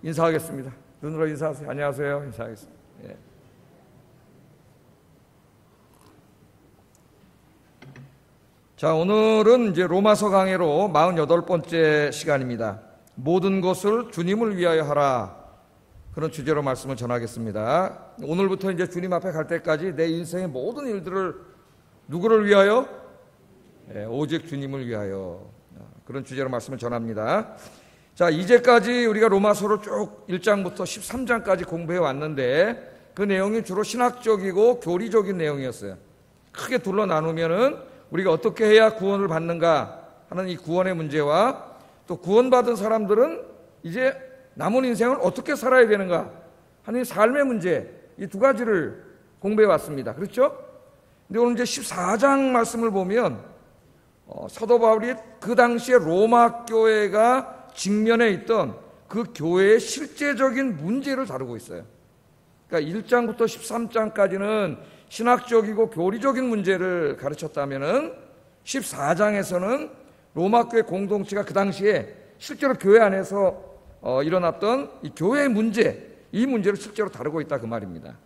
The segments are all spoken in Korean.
인사하겠습니다. 눈으로 인사하세요. 안녕하세요. 인사하겠습니다. 예. 자, 오늘은 이제 로마서 강해로 48번째 시간입니다. 모든 것을 주님을 위하여 하라. 그런 주제로 말씀을 전하겠습니다. 오늘부터 이제 주님 앞에 갈 때까지 내 인생의 모든 일들을 누구를 위하여? 오직 주님을 위하여. 그런 주제로 말씀을 전합니다. 자, 이제까지 우리가 로마서를 쭉 1장부터 13장까지 공부해 왔는데 그 내용이 주로 신학적이고 교리적인 내용이었어요. 크게 둘러 나누면은 우리가 어떻게 해야 구원을 받는가 하는 이 구원의 문제와 또 구원받은 사람들은 이제 남은 인생을 어떻게 살아야 되는가 하는 삶의 문제, 이 두 가지를 공부해 왔습니다. 그렇죠? 근데 오늘 이제 14장 말씀을 보면 사도 바울이 그 당시에 로마 교회가 직면해 있던 그 교회의 실제적인 문제를 다루고 있어요. 그러니까 1장부터 13장까지는 신학적이고 교리적인 문제를 가르쳤다면은 14장에서는 로마 교회 공동체가 그 당시에 실제로 교회 안에서 일어났던 이 교회의 문제, 이 문제를 실제로 다루고 있다 그 말입니다.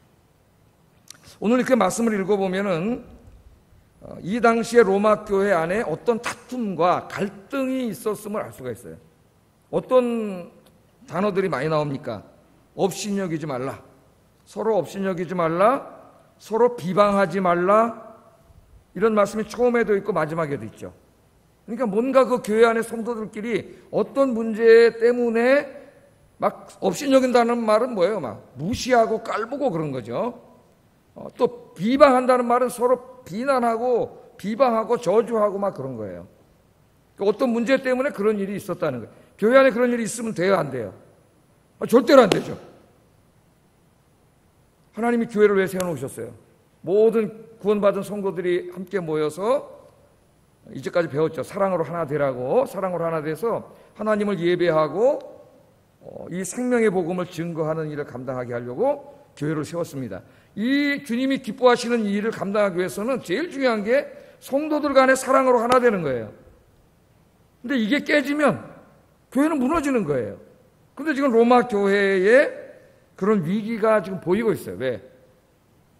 오늘 이렇게 말씀을 읽어보면은 이 당시에 로마 교회 안에 어떤 다툼과 갈등이 있었음을 알 수가 있어요. 어떤 단어들이 많이 나옵니까? 업신여기지 말라, 서로 업신여기지 말라, 서로 비방하지 말라, 이런 말씀이 처음에도 있고 마지막에도 있죠. 그러니까 뭔가 그 교회 안의 성도들끼리 어떤 문제 때문에 막 업신여긴다는 말은 뭐예요? 막 무시하고 깔보고 그런 거죠. 또 비방한다는 말은 서로 비난하고 비방하고 저주하고 막 그런 거예요. 어떤 문제 때문에 그런 일이 있었다는 거예요. 교회 안에 그런 일이 있으면 돼요, 안 돼요? 절대로 안 되죠. 하나님이 교회를 왜 세워놓으셨어요? 모든 구원받은 성도들이 함께 모여서 이제까지 배웠죠. 사랑으로 하나 되라고. 사랑으로 하나 돼서 하나님을 예배하고 이 생명의 복음을 증거하는 일을 감당하게 하려고 교회를 세웠습니다. 이 주님이 기뻐하시는 이 일을 감당하기 위해서는 제일 중요한 게 성도들 간의 사랑으로 하나 되는 거예요. 근데 이게 깨지면 교회는 무너지는 거예요. 근데 지금 로마 교회에 그런 위기가 지금 보이고 있어요. 왜?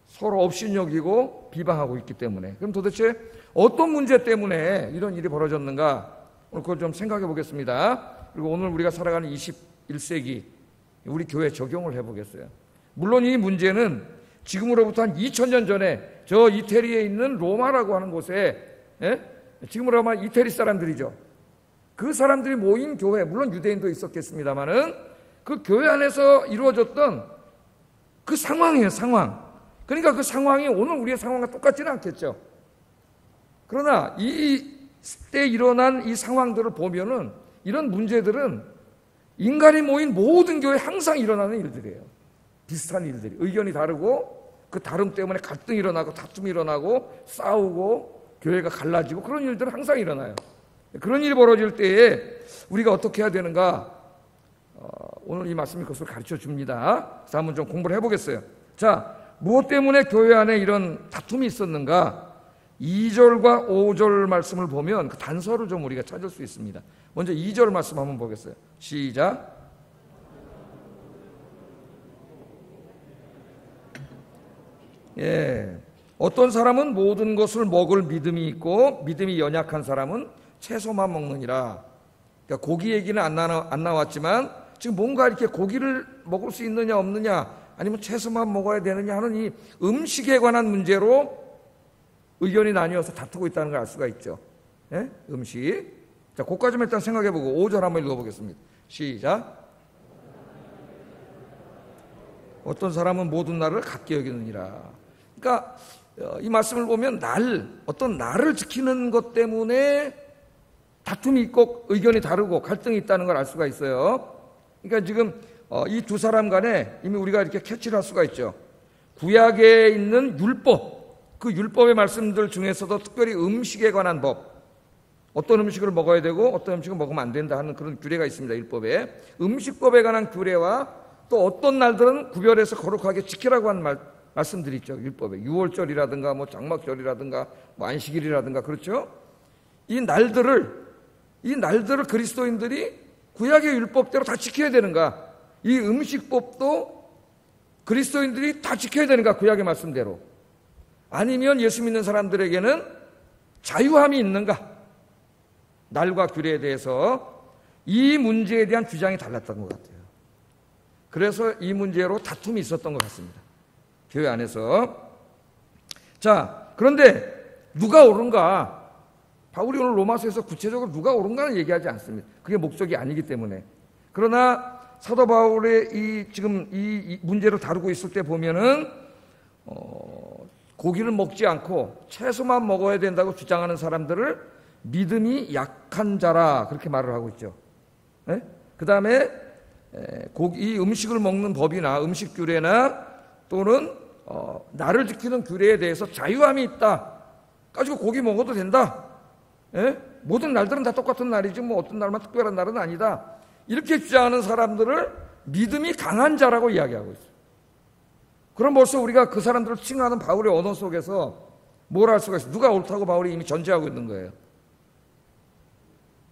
서로 업신여기고 비방하고 있기 때문에. 그럼 도대체 어떤 문제 때문에 이런 일이 벌어졌는가? 오늘 그걸 좀 생각해 보겠습니다. 그리고 오늘 우리가 살아가는 21세기 우리 교회에 적용을 해보겠어요. 물론 이 문제는 지금으로부터 한 2000년 전에 저 이태리에 있는 로마라고 하는 곳에, 지금으로 하면 이태리 사람들이죠. 그 사람들이 모인 교회, 물론 유대인도 있었겠습니다만은 그 교회 안에서 이루어졌던 그 상황이에요, 상황. 그러니까 그 상황이 오늘 우리의 상황과 똑같지는 않겠죠. 그러나 이때 일어난 이 상황들을 보면은 이런 문제들은 인간이 모인 모든 교회에 항상 일어나는 일들이에요. 비슷한 일들이. 의견이 다르고 그 다름 때문에 갈등이 일어나고 다툼이 일어나고 싸우고 교회가 갈라지고 그런 일들은 항상 일어나요. 그런 일이 벌어질 때에 우리가 어떻게 해야 되는가? 오늘 이 말씀이 그것을 가르쳐 줍니다. 그래서 한번 좀 공부를 해보겠어요. 자, 무엇 때문에 교회 안에 이런 다툼이 있었는가? 2절과 5절 말씀을 보면 그 단서를 좀 우리가 찾을 수 있습니다. 먼저 2절 말씀 한번 보겠어요. 시작. 어떤 사람은 모든 것을 먹을 믿음이 있고 믿음이 연약한 사람은 채소만 먹느니라. 그러니까 고기 얘기는 안 나왔지만 지금 뭔가 이렇게 고기를 먹을 수 있느냐 없느냐 아니면 채소만 먹어야 되느냐 하는 이 음식에 관한 문제로 의견이 나뉘어서 다투고 있다는 걸 알 수가 있죠. 음식. 자, 그까지만 일단 생각해보고 5절 한번 읽어보겠습니다. 시작. 어떤 사람은 모든 날을 같게 여기느니라. 그러니까 이 말씀을 보면 어떤 날을 지키는 것 때문에 다툼이 있고 의견이 다르고 갈등이 있다는 걸 알 수가 있어요. 그러니까 지금 이 두 사람 간에 이미 우리가 이렇게 캐치를 할 수가 있죠. 구약에 있는 율법, 그 율법의 말씀들 중에서도 특별히 음식에 관한 법, 어떤 음식을 먹어야 되고 어떤 음식을 먹으면 안 된다 하는 그런 규례가 있습니다. 율법에. 음식법에 관한 규례와 또 어떤 날들은 구별해서 거룩하게 지키라고 하는 말씀들이 있죠. 율법에. 유월절이라든가 뭐 장막절이라든가 뭐 안식일이라든가 그렇죠. 이 날들을 그리스도인들이 구약의 율법대로 다 지켜야 되는가? 이 음식법도 그리스도인들이 다 지켜야 되는가, 구약의 말씀대로? 아니면 예수 믿는 사람들에게는 자유함이 있는가? 날과 규례에 대해서 이 문제에 대한 주장이 달랐던 것 같아요. 그래서 이 문제로 다툼이 있었던 것 같습니다, 교회 안에서. 자, 그런데 누가 옳은가? 바울이 오늘 로마서에서 구체적으로 누가 옳은가는 얘기하지 않습니다. 그게 목적이 아니기 때문에. 그러나 사도 바울의 지금 이 문제를 다루고 있을 때 보면은 고기를 먹지 않고 채소만 먹어야 된다고 주장하는 사람들을 믿음이 약한 자라, 그렇게 말을 하고 있죠. 네? 그 다음에 이 음식을 먹는 법이나 음식 규례나 또는 나를 지키는 규례에 대해서 자유함이 있다, 가지고 고기 먹어도 된다, 예? 모든 날들은 다 똑같은 날이지 뭐 어떤 날만 특별한 날은 아니다, 이렇게 주장하는 사람들을 믿음이 강한 자라고 이야기하고 있어요. 그럼 벌써 우리가 그 사람들을 칭하는 바울의 언어 속에서 뭘 할 수가 있어요? 누가 옳다고 바울이 이미 전제하고 있는 거예요.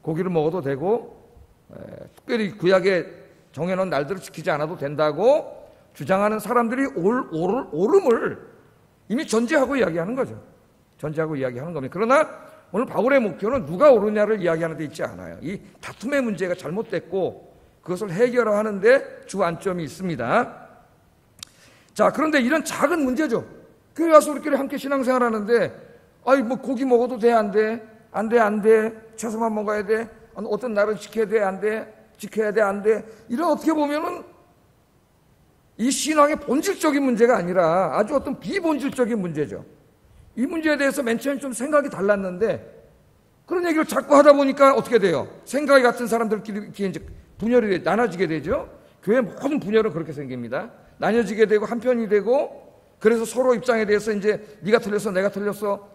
고기를 먹어도 되고 특별히 구약에 정해놓은 날들을 지키지 않아도 된다고 주장하는 사람들이 옳음을 이미 전제하고 이야기하는 거죠. 전제하고 이야기하는 겁니다. 그러나 오늘 바울의 목표는 누가 옳으냐를 이야기하는 데 있지 않아요. 이 다툼의 문제가 잘못됐고 그것을 해결하는데 주 안점이 있습니다. 자, 그런데 이런 작은 문제죠. 교회 와서 우리끼리 함께 신앙생활하는데 뭐 고기 먹어도 돼, 안 돼? 안 돼, 안 돼. 채소만 먹어야 돼. 어떤 날은 지켜야 돼, 안 돼? 지켜야 돼, 안 돼? 이런, 어떻게 보면은 이 신앙의 본질적인 문제가 아니라 아주 어떤 비본질적인 문제죠. 이 문제에 대해서 맨 처음에 좀 생각이 달랐는데 그런 얘기를 자꾸 하다 보니까 어떻게 돼요? 생각이 같은 사람들끼리 이제 분열이 나눠지게 되죠. 교회 모든 분열은 그렇게 생깁니다. 나눠지게 되고 한편이 되고, 그래서 서로 입장에 대해서 이제 네가 틀렸어, 내가 틀렸어,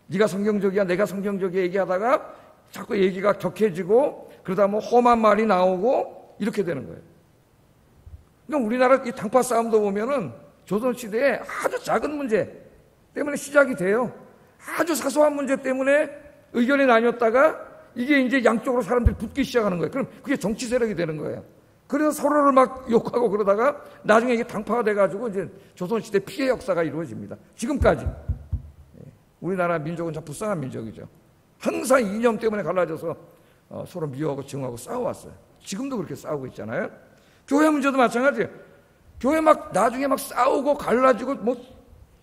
네가 성경적이야, 내가 성경적이야 얘기하다가 자꾸 얘기가 격해지고, 그러다 뭐 험한 말이 나오고 이렇게 되는 거예요. 그러니까 우리나라 이 당파 싸움도 보면은 조선시대에 아주 작은 문제 때문에 시작이 돼요. 아주 사소한 문제 때문에 의견이 나뉘었다가 이게 이제 양쪽으로 사람들이 붙기 시작하는 거예요. 그럼 그게 정치 세력이 되는 거예요. 그래서 서로를 막 욕하고 그러다가 나중에 이게 당파가 돼가지고 이제 조선시대 피해 역사가 이루어집니다. 지금까지. 우리나라 민족은 참 불쌍한 민족이죠. 항상 이념 때문에 갈라져서 서로 미워하고 증오하고 싸워왔어요. 지금도 그렇게 싸우고 있잖아요. 교회 문제도 마찬가지예요. 교회 막 나중에 막 싸우고 갈라지고 뭐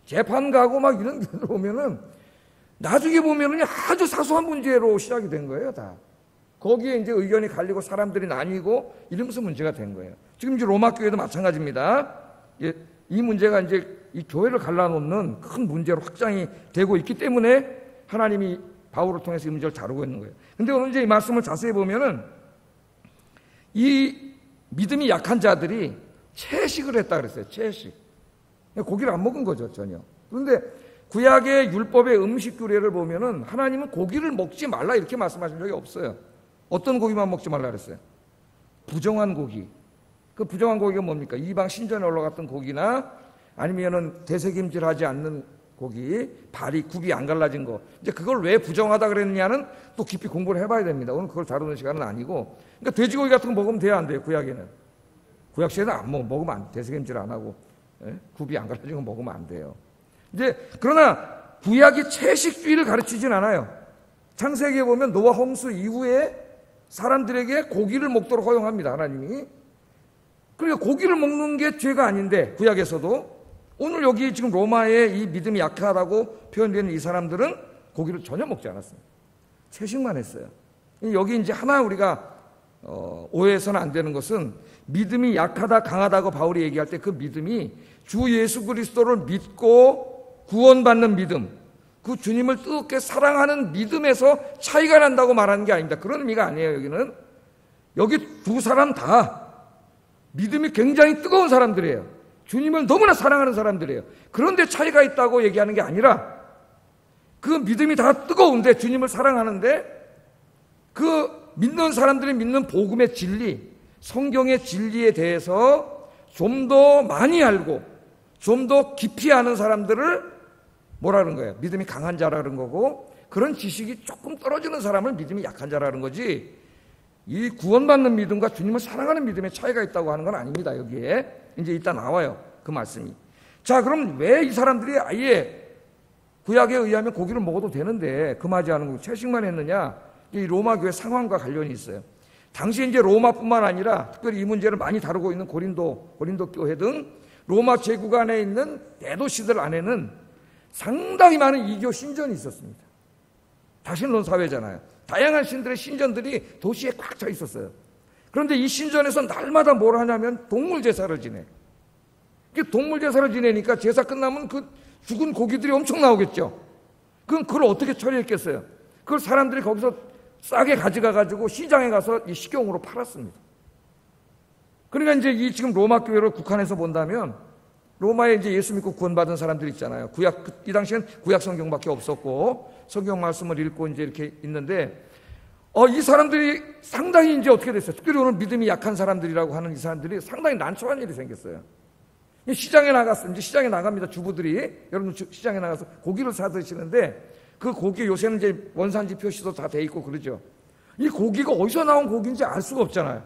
재판 가고 막 이런 게 오면은 나중에 보면은 아주 사소한 문제로 시작이 된 거예요, 다. 거기에 이제 의견이 갈리고 사람들이 나뉘고 이러면서 문제가 된 거예요. 지금 이제 로마 교회도 마찬가지입니다. 이 문제가 이제 이 교회를 갈라놓는 큰 문제로 확장이 되고 있기 때문에 하나님이 바울을 통해서 이 문제를 다루고 있는 거예요. 근데 오늘 이제 이 말씀을 자세히 보면은 이 믿음이 약한 자들이 채식을 했다 그랬어요. 채식. 고기를 안 먹은 거죠, 전혀. 그런데 구약의 율법의 음식 규례를 보면은 하나님은 고기를 먹지 말라 이렇게 말씀하신 적이 없어요. 어떤 고기만 먹지 말라 그랬어요? 부정한 고기. 그 부정한 고기가 뭡니까? 이방 신전에 올라갔던 고기나 아니면은 되새김질하지 않는 고기, 발이 굽이 안 갈라진 거. 이제 그걸 왜 부정하다 그랬느냐는 또 깊이 공부를 해봐야 됩니다. 오늘 그걸 다루는 시간은 아니고. 그러니까 돼지고기 같은 거 먹으면 돼요, 안 돼요? 구약에는. 구약 시대는 안 먹으면 안, 되새김질 안 하고 굽이 안 갈라진 거 먹으면 안 돼요. 이제 그러나 구약이 채식주의를 가르치진 않아요. 창세기에 보면 노아 홍수 이후에 사람들에게 고기를 먹도록 허용합니다, 하나님이. 그러니까 고기를 먹는 게 죄가 아닌데 구약에서도 오늘 여기 지금 로마의 이 믿음이 약하다고 표현되는 이 사람들은 고기를 전혀 먹지 않았어요. 채식만 했어요. 여기 이제 하나 우리가 오해해서는 안 되는 것은 믿음이 약하다 강하다고 바울이 얘기할 때 그 믿음이 주 예수 그리스도를 믿고 구원받는 믿음, 그 주님을 뜨겁게 사랑하는 믿음에서 차이가 난다고 말하는 게 아닙니다. 그런 의미가 아니에요. 여기는. 여기 두 사람 다 믿음이 굉장히 뜨거운 사람들이에요. 주님을 너무나 사랑하는 사람들이에요. 그런데 차이가 있다고 얘기하는 게 아니라 그 믿음이 다 뜨거운데 주님을 사랑하는데 그 믿는 사람들이 믿는 복음의 진리, 성경의 진리에 대해서 좀 더 많이 알고 좀 더 깊이 아는 사람들을 뭐라는 거예요? 믿음이 강한 자라는 거고, 그런 지식이 조금 떨어지는 사람을 믿음이 약한 자라는 거지, 이 구원받는 믿음과 주님을 사랑하는 믿음의 차이가 있다고 하는 건 아닙니다. 여기에 이제 이따 나와요, 그 말씀이. 자, 그럼 왜 이 사람들이 아예 구약에 의하면 고기를 먹어도 되는데 금하지 않은 거 채식만 했느냐? 이 로마 교회 상황과 관련이 있어요. 당시 이제 로마뿐만 아니라 특별히 이 문제를 많이 다루고 있는 고린도 교회 등 로마 제국 안에 있는 대도시들 안에는 상당히 많은 이교 신전이 있었습니다. 다신론 사회잖아요. 다양한 신들의 신전들이 도시에 꽉 차 있었어요. 그런데 이 신전에서 날마다 뭘 하냐면 동물 제사를 지내. 동물 제사를 지내니까 제사 끝나면 그 죽은 고기들이 엄청 나오겠죠. 그럼 그걸 어떻게 처리했겠어요? 그걸 사람들이 거기서 싸게 가져가가지고 시장에 가서 이 식용으로 팔았습니다. 그러니까 이제 이 지금 로마 교회를 국한해서 본다면 로마에 이제 예수 믿고 구원받은 사람들 있잖아요. 이 당시엔 구약 성경밖에 없었고 성경 말씀을 읽고 이제 이렇게 있는데 이 사람들이 상당히 이제 어떻게 됐어요? 특별히 오늘 믿음이 약한 사람들이라고 하는 이 사람들이 상당히 난처한 일이 생겼어요. 시장에 나갔어요. 이제 시장에 나갑니다. 주부들이 여러분 시장에 나가서 고기를 사 드시는데 그 고기 요새는 이제 원산지 표시도 다 돼 있고 그러죠. 이 고기가 어디서 나온 고기인지 알 수가 없잖아요.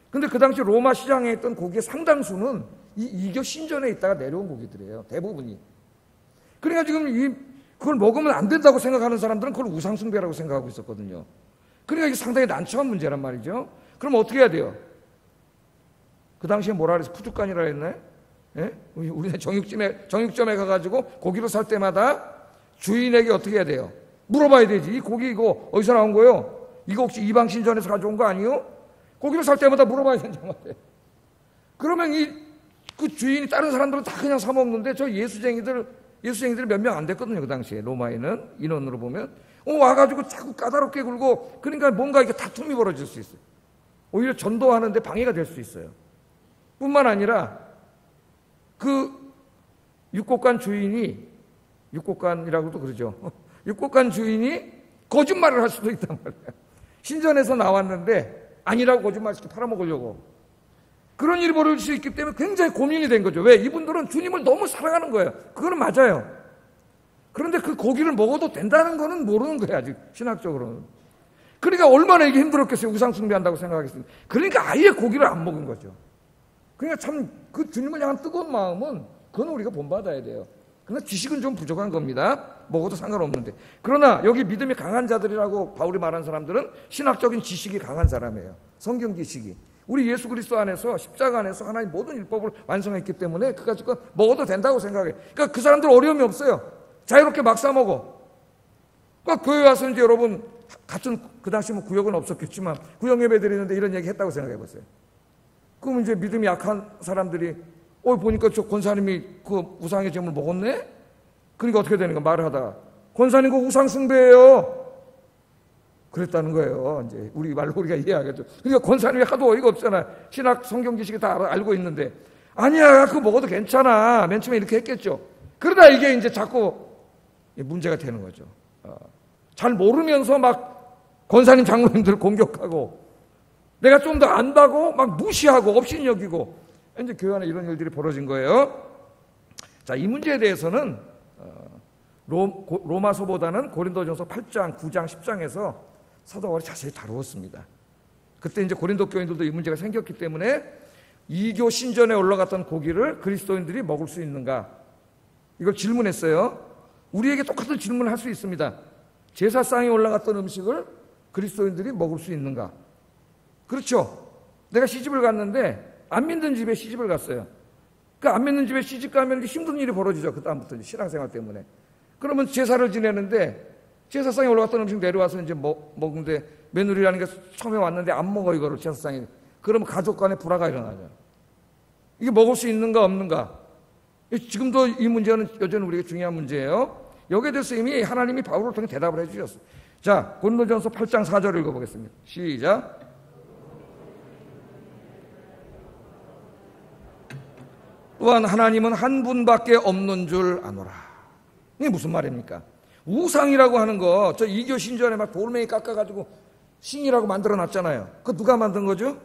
근데 그 당시 로마 시장에 있던 고기의 상당수는 이 이교 신전에 있다가 내려온 고기들이에요. 대부분이. 그러니까 지금 그걸 먹으면 안 된다고 생각하는 사람들은 그걸 우상숭배라고 생각하고 있었거든요. 그러니까 이게 상당히 난처한 문제란 말이죠. 그럼 어떻게 해야 돼요? 그 당시에 뭐라 그래서 푸주간이라 했나요? 예? 우리는 정육점에 가가지고 고기를 살 때마다 주인에게 어떻게 해야 돼요? 물어봐야 되지. 이 고기 이거 어디서 나온 거요? 이거 혹시 이방신전에서 가져온 거 아니요? 고기를 살 때마다 물어봐야 된단 말이에요. 그러면 그 주인이 다른 사람들은 다 그냥 사 먹는데 저 예수쟁이들 몇 명 안 됐거든요. 그 당시에 로마에는 인원으로 보면 와가지고 자꾸 까다롭게 굴고 그러니까 뭔가 이렇게 다툼이 벌어질 수 있어요. 오히려 전도하는데 방해가 될 수 있어요. 뿐만 아니라 그 육고간 주인이 육고간이라고도 그러죠. 육고간 주인이 거짓말을 할 수도 있단 말이에요. 신전에서 나왔는데 아니라고 거짓말시켜 팔아먹으려고. 그런 일이 벌어질 수 있기 때문에 굉장히 고민이 된 거죠. 왜? 이분들은 주님을 너무 사랑하는 거예요. 그거는 맞아요. 그런데 그 고기를 먹어도 된다는 거는 모르는 거예요. 아직 신학적으로는. 그러니까 얼마나 이게 힘들었겠어요. 우상숭배한다고 생각하겠습니다. 그러니까 아예 고기를 안 먹은 거죠. 그러니까 참 그 주님을 향한 뜨거운 마음은 그건 우리가 본받아야 돼요. 그러나 지식은 좀 부족한 겁니다. 먹어도 상관없는데. 그러나 여기 믿음이 강한 자들이라고 바울이 말한 사람들은 신학적인 지식이 강한 사람이에요. 성경 지식이. 우리 예수 그리스도 안에서 십자가 안에서 하나님 모든 율법을 완성했기 때문에 그까짓 거 먹어도 된다고 생각해. 그러니까 그 사람들 어려움이 없어요. 자유롭게 막 사 먹어. 그러니까 교회 와서 이제 여러분 같은 그 당시 뭐 구역은 없었겠지만 구역 예배 드리는데 이런 얘기 했다고 생각해 보세요. 그럼 이제 믿음이 약한 사람들이 보니까 저 권사님이 그 우상의 제물 먹었네? 그러니까 어떻게 되는 거야? 말을 하다가 권사님 그 우상 숭배예요. 그랬다는 거예요. 이제 우리 말로 우리가 이해하겠죠. 그러니까 권사님이 하도 어이가 없잖아. 신학 성경 지식이 다 알고 있는데 아니야 그거 먹어도 괜찮아. 맨 처음에 이렇게 했겠죠. 그러다 이게 이제 자꾸 문제가 되는 거죠. 잘 모르면서 막 권사님 장로님들 공격하고 내가 좀 더 안다고 막 무시하고 업신여기고 이제 교회 안에 이런 일들이 벌어진 거예요. 자, 이 문제에 대해서는 로마서보다는 고린도전서 8장, 9장, 10장에서 사도 바울이 자세히 다루었습니다. 그때 이제 고린도 교인들도 이 문제가 생겼기 때문에 이교 신전에 올라갔던 고기를 그리스도인들이 먹을 수 있는가? 이걸 질문했어요. 우리에게 똑같은 질문을 할 수 있습니다. 제사상에 올라갔던 음식을 그리스도인들이 먹을 수 있는가? 그렇죠. 내가 시집을 갔는데 안 믿는 집에 시집을 갔어요. 그러니까 안 믿는 집에 시집 가면 힘든 일이 벌어지죠. 그 다음부터 신앙생활 때문에. 그러면 제사를 지내는데 제사상에 올라갔던 음식 내려와서 이제 먹는데 며느리라는 게 처음에 왔는데 안 먹어 이거를 제사상에. 그러면 가족 간에 불화가 일어나죠. 이게 먹을 수 있는가 없는가? 지금도 이 문제는 여전히 우리에게 중요한 문제예요. 여기에 대해서 이미 하나님이 바울을 통해 대답을 해주셨어요. 자, 고린도전서 8장 4절 읽어보겠습니다. 시작. 또한 하나님은 한 분밖에 없는 줄 아노라. 이게 무슨 말입니까? 우상이라고 하는 거, 저 이교 신전에 막 돌멩이 깎아가지고 신이라고 만들어 놨잖아요. 그거 누가 만든 거죠?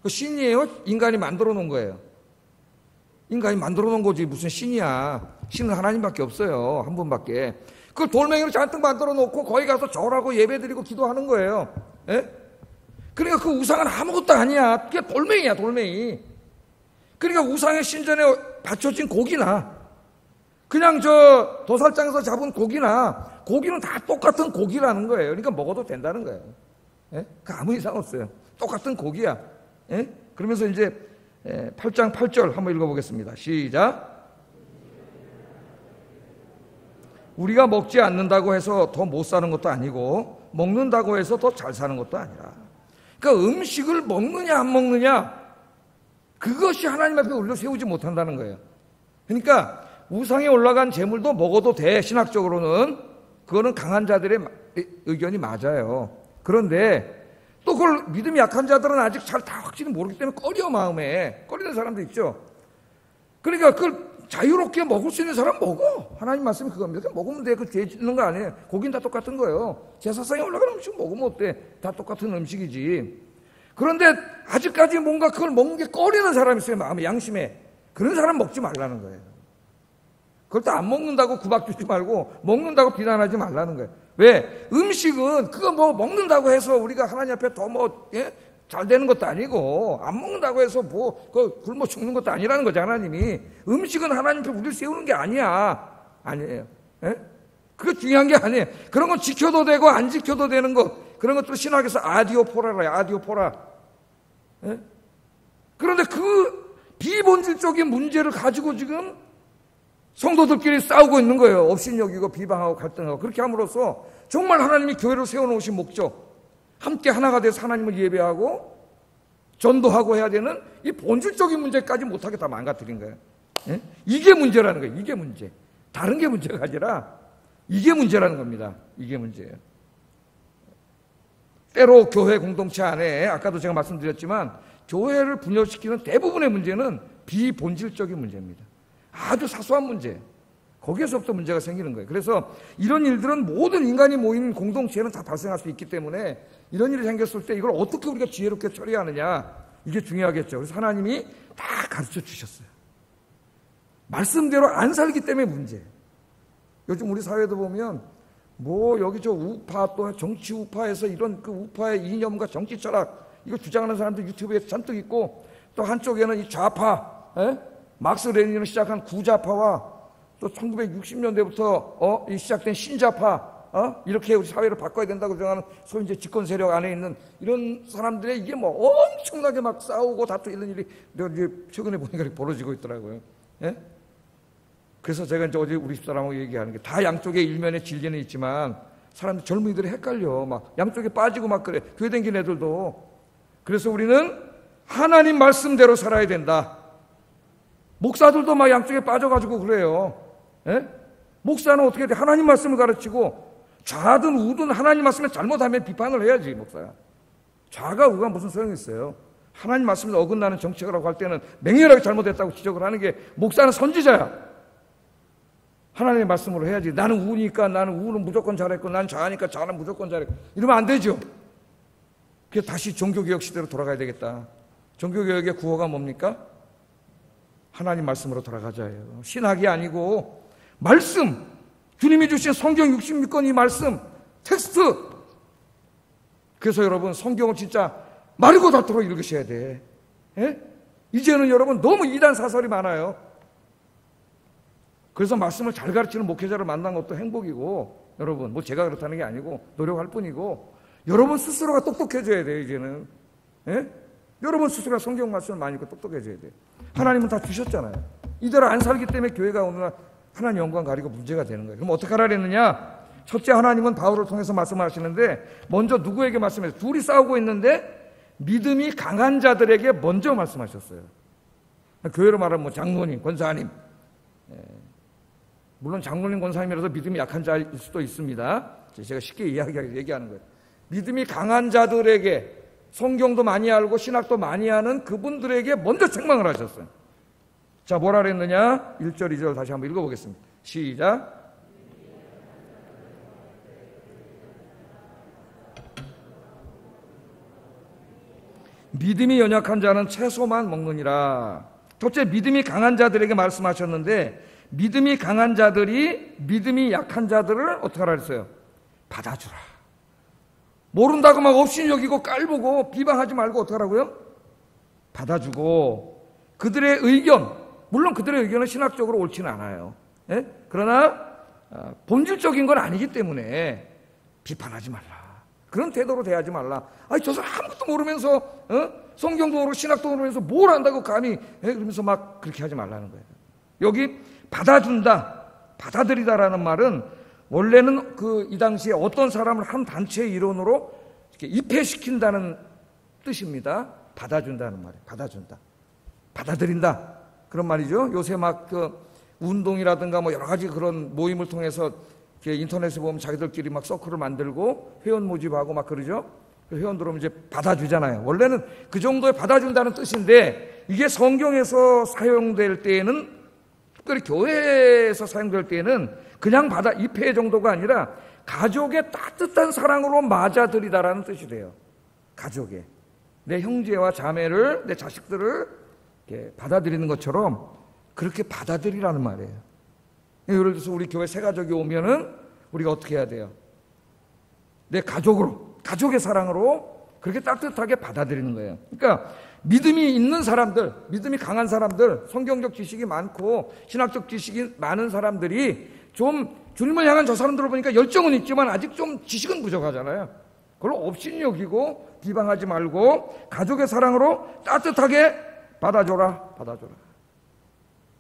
그 신이에요? 인간이 만들어 놓은 거예요. 인간이 만들어 놓은 거지 무슨 신이야. 신은 하나님밖에 없어요. 한 분밖에. 그걸 돌멩이로 잔뜩 만들어 놓고 거기 가서 절하고 예배드리고 기도하는 거예요. 예? 그러니까 그 우상은 아무것도 아니야. 그게 돌멩이야, 돌멩이. 그러니까 우상의 신전에 바쳐진 고기나 그냥 저 도살장에서 잡은 고기나 고기는 다 똑같은 고기라는 거예요. 그러니까 먹어도 된다는 거예요. 예? 그 아무 이상 없어요. 똑같은 고기야. 예? 그러면서 이제 8장 8절 한번 읽어보겠습니다. 시작. 우리가 먹지 않는다고 해서 더 못 사는 것도 아니고 먹는다고 해서 더 잘 사는 것도 아니라, 그러니까 음식을 먹느냐 안 먹느냐 그것이 하나님 앞에 우리를 세우지 못한다는 거예요. 그러니까 우상에 올라간 재물도 먹어도 돼. 신학적으로는 그거는 강한 자들의 의견이 맞아요. 그런데 또 그걸 믿음이 약한 자들은 아직 잘 다 확실히 모르기 때문에 꺼려, 마음에 꺼리는 사람도 있죠. 그러니까 그걸 자유롭게 먹을 수 있는 사람 먹어. 하나님 말씀이 그겁니다. 그냥 먹으면 돼. 그 죄 짓는 거 아니에요. 고기는 다 똑같은 거예요. 제사상에 올라가는 음식 먹으면 어때? 다 똑같은 음식이지. 그런데 아직까지 뭔가 그걸 먹는 게 꺼리는 사람이 있어요. 마음에, 양심에. 그런 사람 먹지 말라는 거예요. 그걸 또 안 먹는다고 구박 주지 말고 먹는다고 비난하지 말라는 거예요. 왜? 음식은 그거 뭐 먹는다고 해서 우리가 하나님 앞에 더 잘 되는 것도 아니고, 안 먹는다고 해서 굶어 죽는 것도 아니라는 거죠, 하나님이. 음식은 하나님 앞에 우리를 세우는 게 아니야. 아니에요. 예? 그게 중요한 게 아니에요. 그런 건 지켜도 되고 안 지켜도 되는 것, 그런 것들을 신학에서 아디오포라라, 아디오포라. 예? 그런데 그 비본질적인 문제를 가지고 지금 성도들끼리 싸우고 있는 거예요. 업신여기고 비방하고 갈등하고. 그렇게 함으로써 정말 하나님이 교회를 세워놓으신 목적, 함께 하나가 돼서 하나님을 예배하고 전도하고 해야 되는 이 본질적인 문제까지 못하게 다 망가뜨린 거예요. 예? 이게 문제라는 거예요. 이게 문제. 다른 게 문제가 아니라 이게 문제라는 겁니다. 이게 문제예요. 때로 교회 공동체 안에, 아까도 제가 말씀드렸지만, 교회를 분열시키는 대부분의 문제는 비본질적인 문제입니다. 아주 사소한 문제. 거기에서부터 문제가 생기는 거예요. 그래서 이런 일들은 모든 인간이 모인 공동체에는 다 발생할 수 있기 때문에 이런 일이 생겼을 때 이걸 어떻게 우리가 지혜롭게 처리하느냐, 이게 중요하겠죠. 그래서 하나님이 다 가르쳐 주셨어요. 말씀대로 안 살기 때문에 문제. 요즘 우리 사회도 보면 여기 저 우파, 또 정치 우파에서 이런 그 우파의 이념과 정치 철학 이거 주장하는 사람들 유튜브에 잔뜩 있고, 또 한쪽에는 이 좌파, 막스 레닌으로 시작한 구좌파와 또 1960년대부터 시작된 신좌파, 이렇게 우리 사회를 바꿔야 된다고 주장하는 소위 이제 집권 세력 안에 있는 이런 사람들의 이게 엄청나게 막 싸우고 다투 이런 일이 내가 이제 최근에 보니까 벌어지고 있더라고요. 예? 그래서 제가 이제 어제 우리 집사람하고 얘기하는 게, 다 양쪽에 일면에 진리는 있지만 사람들, 젊은이들이 헷갈려. 막 양쪽에 빠지고 막 그래. 교회 다니는 애들도. 그래서 우리는 하나님 말씀대로 살아야 된다. 목사들도 막 양쪽에 빠져가지고 그래요. 예? 목사는 어떻게 돼? 하나님 말씀을 가르치고, 좌든 우든 하나님 말씀에 잘못하면 비판을 해야지, 목사가. 좌가 우가 무슨 소용이 있어요? 하나님 말씀에 어긋나는 정책을 하고 할 때는 맹렬하게 잘못했다고 지적을 하는 게, 목사는 선지자야. 하나님의 말씀으로 해야지. 나는 우니까 나는 우는 무조건 잘했고, 난 좌니까 좌는 무조건 잘했고, 이러면 안 되죠. 그게 다시 종교개혁 시대로 돌아가야 되겠다. 종교개혁의 구호가 뭡니까? 하나님 말씀으로 돌아가자예요. 신학이 아니고 말씀, 주님이 주신 성경 66권 이 말씀, 텍스트. 그래서 여러분, 성경을 진짜 마르고 닳도록 읽으셔야 돼. 예? 이제는 여러분 너무 이단 사설이 많아요. 그래서 말씀을 잘 가르치는 목회자를 만난 것도 행복이고, 여러분 제가 그렇다는 게 아니고 노력할 뿐이고, 여러분 스스로가 똑똑해져야 돼요. 이제는. 예? 여러분 스스로가 성경 말씀을 많이 읽고 똑똑해져야 돼요. 하나님은 다 주셨잖아요. 이대로 안 살기 때문에 교회가 오늘 하나님 영광 가리고 문제가 되는 거예요. 그럼 어떻게 하라 그랬느냐? 첫째, 하나님은 바울을 통해서 말씀하시는데, 먼저 누구에게 말씀하셨어요? 둘이 싸우고 있는데 믿음이 강한 자들에게 먼저 말씀하셨어요. 교회로 말하면 장로님, 권사님. 물론 장로님, 권사님이라서 믿음이 약한 자일 수도 있습니다. 제가 쉽게 얘기하는 거예요. 믿음이 강한 자들에게, 성경도 많이 알고 신학도 많이 하는 그분들에게 먼저 책망을 하셨어요. 자, 뭐라 그랬느냐? 1절, 2절 다시 한번 읽어보겠습니다. 시작. 믿음이 연약한 자는 채소만 먹느니라. 첫째, 믿음이 강한 자들에게 말씀하셨는데, 믿음이 강한 자들이 믿음이 약한 자들을 어떻게 하라 했어요? 받아주라. 모른다고 막 없이 여기고 깔보고 비방하지 말고 어떡하라고요? 받아주고 그들의 의견, 물론 그들의 의견은 신학적으로 옳지는 않아요. 예? 그러나 본질적인 건 아니기 때문에 비판하지 말라. 그런 태도로 대하지 말라. 아니 저 사람 아무것도 모르면서 성경도 모르고 신학도 모르면서 뭘 안다고 감히 그러면서 막 그렇게 하지 말라는 거예요. 여기 받아준다, 받아들이다라는 말은 원래는 이 당시에 어떤 사람을 한 단체의 일원으로 이렇게 입회시킨다는 뜻입니다. 받아준다는 말이에요. 받아준다, 받아들인다 그런 말이죠. 요새 막 운동이라든가 뭐 여러 가지 그런 모임을 통해서 인터넷에 보면 자기들끼리 막 서클을 만들고 회원 모집하고 막 그러죠. 회원들 오면 이제 받아주잖아요. 원래는 그 정도의 받아준다는 뜻인데 이게 성경에서 사용될 때에는, 특별히 교회에서 사용될 때에는 그냥 입회 정도가 아니라 가족의 따뜻한 사랑으로 맞아들이다라는 뜻이 돼요. 가족의 내 형제와 자매를, 내 자식들을 이렇게 받아들이는 것처럼 그렇게 받아들이라는 말이에요. 예를 들어서 우리 교회 새 가족이 오면은 우리가 어떻게 해야 돼요? 내 가족으로, 가족의 사랑으로 그렇게 따뜻하게 받아들이는 거예요. 그러니까 믿음이 있는 사람들, 믿음이 강한 사람들, 성경적 지식이 많고 신학적 지식이 많은 사람들이 좀 주님을 향한 저 사람들을 보니까 열정은 있지만 아직 좀 지식은 부족하잖아요. 그걸 없이 여기고 비방하지 말고 가족의 사랑으로 따뜻하게 받아줘라.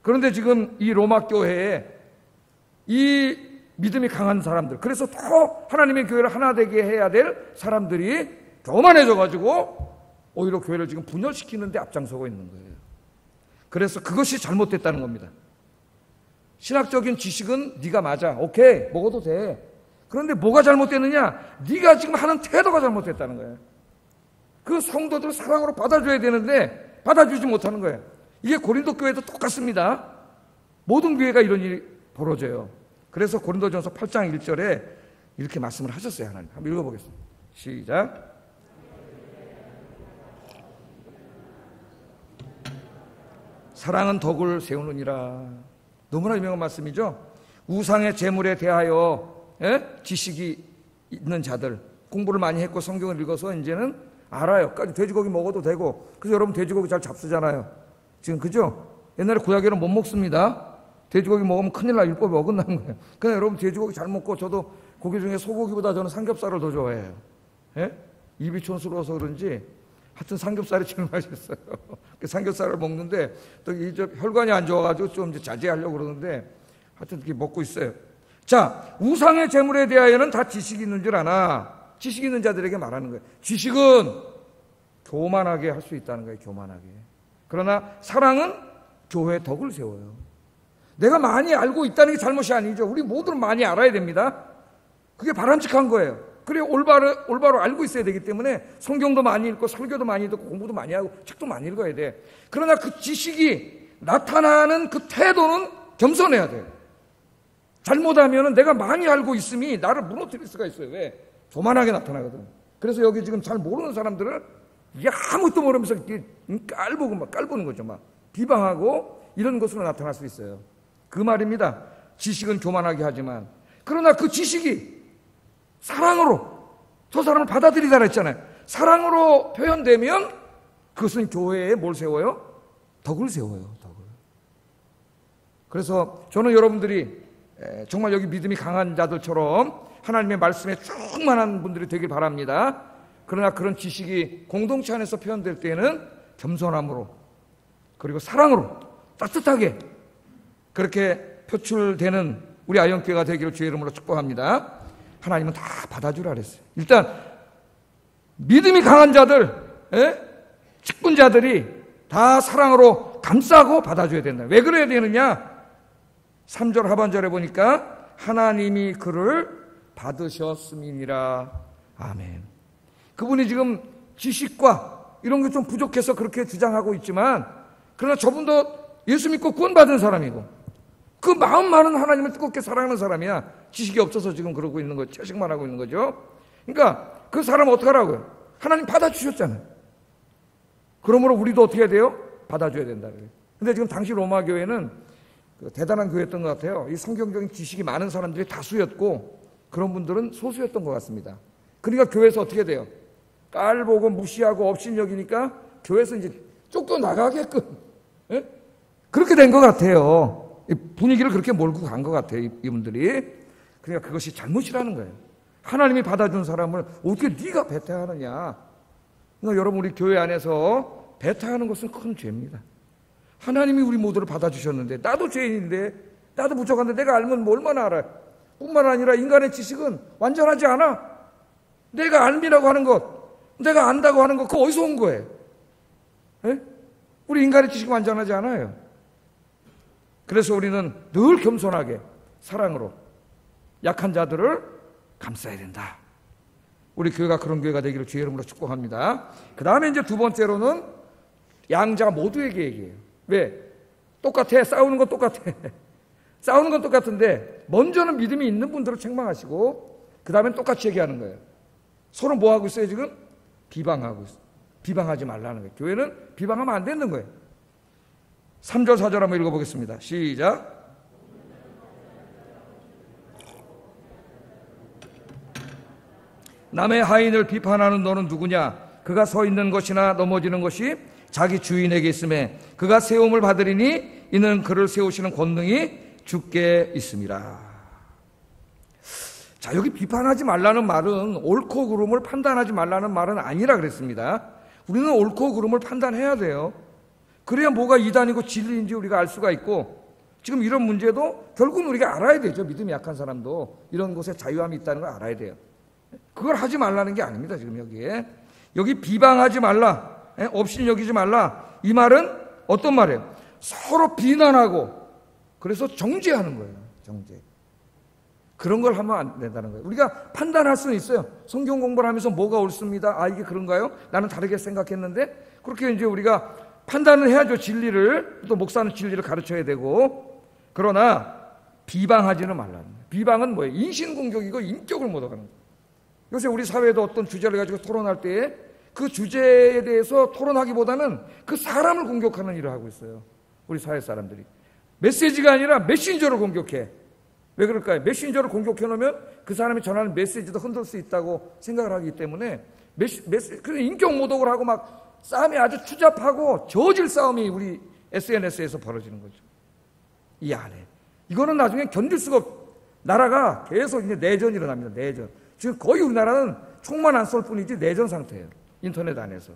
그런데 지금 이 로마 교회에 이 믿음이 강한 사람들, 그래서 더 하나님의 교회를 하나 되게 해야 될 사람들이 교만해져가지고 오히려 교회를 지금 분열시키는 데 앞장서고 있는 거예요. 그래서 그것이 잘못됐다는 겁니다. 신학적인 지식은 네가 맞아, 오케이, 먹어도 돼. 그런데 뭐가 잘못됐느냐? 네가 지금 하는 태도가 잘못됐다는 거예요. 그 성도들을 사랑으로 받아줘야 되는데 받아주지 못하는 거예요. 이게 고린도 교회도 똑같습니다. 모든 교회가 이런 일이 벌어져요. 그래서 고린도전서 8장 1절에 이렇게 말씀을 하셨어요. 하나님. 한번 읽어보겠습니다. 시작. 사랑은 덕을 세우느니라. 너무나 유명한 말씀이죠. 우상의 재물에 대하여 지식이 있는 자들, 공부를 많이 했고 성경을 읽어서 이제는 알아요. 돼지고기 먹어도 되고. 그래서 여러분 돼지고기 잘 잡수잖아요. 지금 그죠? 옛날에 구약에는 못 먹습니다. 돼지고기 먹으면 큰일 날 율법이 어긋나는 거예요. 그냥 여러분 돼지고기 잘 먹고, 저도 고기 중에 소고기보다 저는 삼겹살을 더 좋아해요. 예? 입이 촌스러워서 그런지 하여튼 삼겹살이 제일 맛있어요. 삼겹살을 먹는데 또 이제 혈관이 안 좋아가지고 좀 이제 자제하려고 그러는데 하여튼 이렇게 먹고 있어요. 자, 우상의 재물에 대하여는 다 지식이 있는 줄 아나. 지식 있는 자들에게 말하는 거예요. 지식은 교만하게 할 수 있다는 거예요. 교만하게. 그러나 사랑은 교회의 덕을 세워요. 내가 많이 알고 있다는 게 잘못이 아니죠. 우리 모두는 많이 알아야 됩니다. 그게 바람직한 거예요. 그래 올바로 알고 있어야 되기 때문에 성경도 많이 읽고 설교도 많이 듣고 공부도 많이 하고 책도 많이 읽어야 돼. 그러나 그 지식이 나타나는 그 태도는 겸손해야 돼요. 잘못하면 내가 많이 알고 있음이 나를 무너뜨릴 수가 있어요. 왜? 교만하게 나타나거든. 그래서 여기 지금 잘 모르는 사람들은 이게 아무것도 모르면서 깔보는 거죠. 막 비방하고 이런 것으로 나타날 수 있어요. 그 말입니다. 지식은 교만하게 하지만, 그러나 그 지식이 사랑으로 저 사람을 받아들이다 그랬잖아요. 사랑으로 표현되면 그것은 교회에 뭘 세워요? 덕을 세워요. 덕을. 그래서 저는 여러분들이 정말 여기 믿음이 강한 자들처럼 하나님의 말씀에 충만한 분들이 되길 바랍니다. 그러나 그런 지식이 공동체 안에서 표현될 때에는 겸손함으로, 그리고 사랑으로 따뜻하게 그렇게 표출되는 우리 아이언교회가 되기를 주의 이름으로 축복합니다. 하나님은 다 받아주라 그랬어요. 일단 믿음이 강한 자들, 직분자들이 다 사랑으로 감싸고 받아줘야 된다. 왜 그래야 되느냐? 3절 하반절에 보니까 하나님이 그를 받으셨음이니라. 아멘. 그분이 지금 지식과 이런 게 좀 부족해서 그렇게 주장하고 있지만, 그러나 저분도 예수 믿고 구원받은 사람이고 그 마음 많은 하나님을 뜨겁게 사랑하는 사람이야. 지식이 없어서 지금 그러고 있는 거죠. 채식만 하고 있는 거죠. 그러니까 그 사람은 어떻게 하라고요? 하나님 받아주셨잖아요. 그러므로 우리도 어떻게 해야 돼요? 받아줘야 된다. 근데 지금 당시 로마 교회는 대단한 교회였던 것 같아요. 이 성경적인 지식이 많은 사람들이 다수였고 그런 분들은 소수였던 것 같습니다. 그러니까 교회에서 어떻게 돼요? 깔보고 무시하고 업신여기니까 교회에서 이제 쫓겨나가게끔, 예? 그렇게 된 것 같아요. 분위기를 그렇게 몰고 간 것 같아요, 이분들이. 그러니까 그것이 잘못이라는 거예요. 하나님이 받아준 사람을 어떻게 네가 배타하느냐. 그러니까 여러분, 우리 교회 안에서 배타하는 것은 큰 죄입니다. 하나님이 우리 모두를 받아주셨는데, 나도 죄인인데, 나도 부족한데 내가 알면 뭐 얼마나 알아요. 뿐만 아니라 인간의 지식은 완전하지 않아. 내가 알미라고 하는 것, 내가 안다고 하는 것, 그거 어디서 온 거예요? 예? 우리 인간의 지식은 완전하지 않아요. 그래서 우리는 늘 겸손하게 사랑으로 약한 자들을 감싸야 된다. 우리 교회가 그런 교회가 되기를 주의 이름으로 축복합니다. 그 다음에 이제 두 번째로는 양자 모두에게 얘기해요. 왜? 똑같아. 싸우는 건 똑같아. 싸우는 건 똑같은데 먼저는 믿음이 있는 분들을 책망하시고 그 다음엔 똑같이 얘기하는 거예요. 서로 뭐 하고 있어요 지금? 비방하고 있어요. 비방하지 말라는 거예요. 교회는 비방하면 안 되는 거예요. 3절 4절 한번 읽어보겠습니다. 시작. 남의 하인을 비판하는 너는 누구냐? 그가 서 있는 것이나 넘어지는 것이 자기 주인에게 있음에 그가 세움을 받으리니 이는 그를 세우시는 권능이 주께 있습니다. 자, 여기 비판하지 말라는 말은 옳고 그름을 판단하지 말라는 말은 아니라 그랬습니다. 우리는 옳고 그름을 판단해야 돼요. 그래야 뭐가 이단이고 진리인지 우리가 알 수가 있고, 지금 이런 문제도 결국은 우리가 알아야 되죠. 믿음이 약한 사람도 이런 곳에 자유함이 있다는 걸 알아야 돼요. 그걸 하지 말라는 게 아닙니다. 지금 여기에. 여기 비방하지 말라, 업신여기지 말라, 이 말은 어떤 말이에요? 서로 비난하고 그래서 정죄하는 거예요. 정죄. 그런 걸 하면 안 된다는 거예요. 우리가 판단할 수는 있어요. 성경 공부를 하면서 뭐가 옳습니다. 아, 이게 그런가요? 나는 다르게 생각했는데. 그렇게 이제 우리가 판단을 해야죠. 진리를. 또 목사는 진리를 가르쳐야 되고. 그러나 비방하지는 말라는 거예요. 비방은 뭐예요? 인신공격이고 인격을 묻어가는 거예요. 요새 우리 사회도 어떤 주제를 가지고 토론할 때 그 주제에 대해서 토론하기보다는 그 사람을 공격하는 일을 하고 있어요. 우리 사회 사람들이. 메시지가 아니라 메신저를 공격해. 왜 그럴까요? 메신저를 공격해 놓으면 그 사람이 전하는 메시지도 흔들 수 있다고 생각을 하기 때문에 그래서 인격 모독을 하고 막 싸움이 아주 추잡하고 저질 싸움이 우리 SNS에서 벌어지는 거죠. 이 안에. 이거는 나중에 견딜 수가 나라가 계속 이제 내전이 일어납니다. 내전. 지금 거의 우리나라는 총만 안 쏠 뿐이지 내전 상태예요. 인터넷 안에서.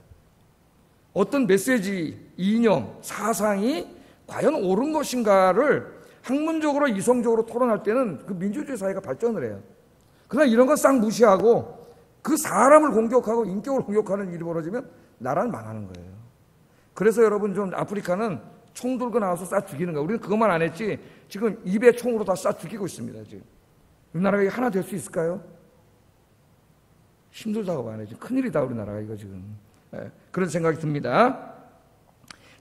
어떤 메시지, 이념, 사상이 과연 옳은 것인가를 학문적으로 이성적으로 토론할 때는 그 민주주의 사회가 발전을 해요. 그러나 이런 거 싹 무시하고 그 사람을 공격하고 인격을 공격하는 일이 벌어지면 나라는 망하는 거예요. 그래서 여러분 좀 아프리카는 총 들고 나와서 쏴 죽이는 거예요. 우리는 그것만 안 했지 지금 입에 총으로 다 쏴 죽이고 있습니다. 지금 우리나라가 하나 될 수 있을까요? 힘들다고 봐야 지 큰일이다 우리나라가 이거 지금. 그런 생각이 듭니다.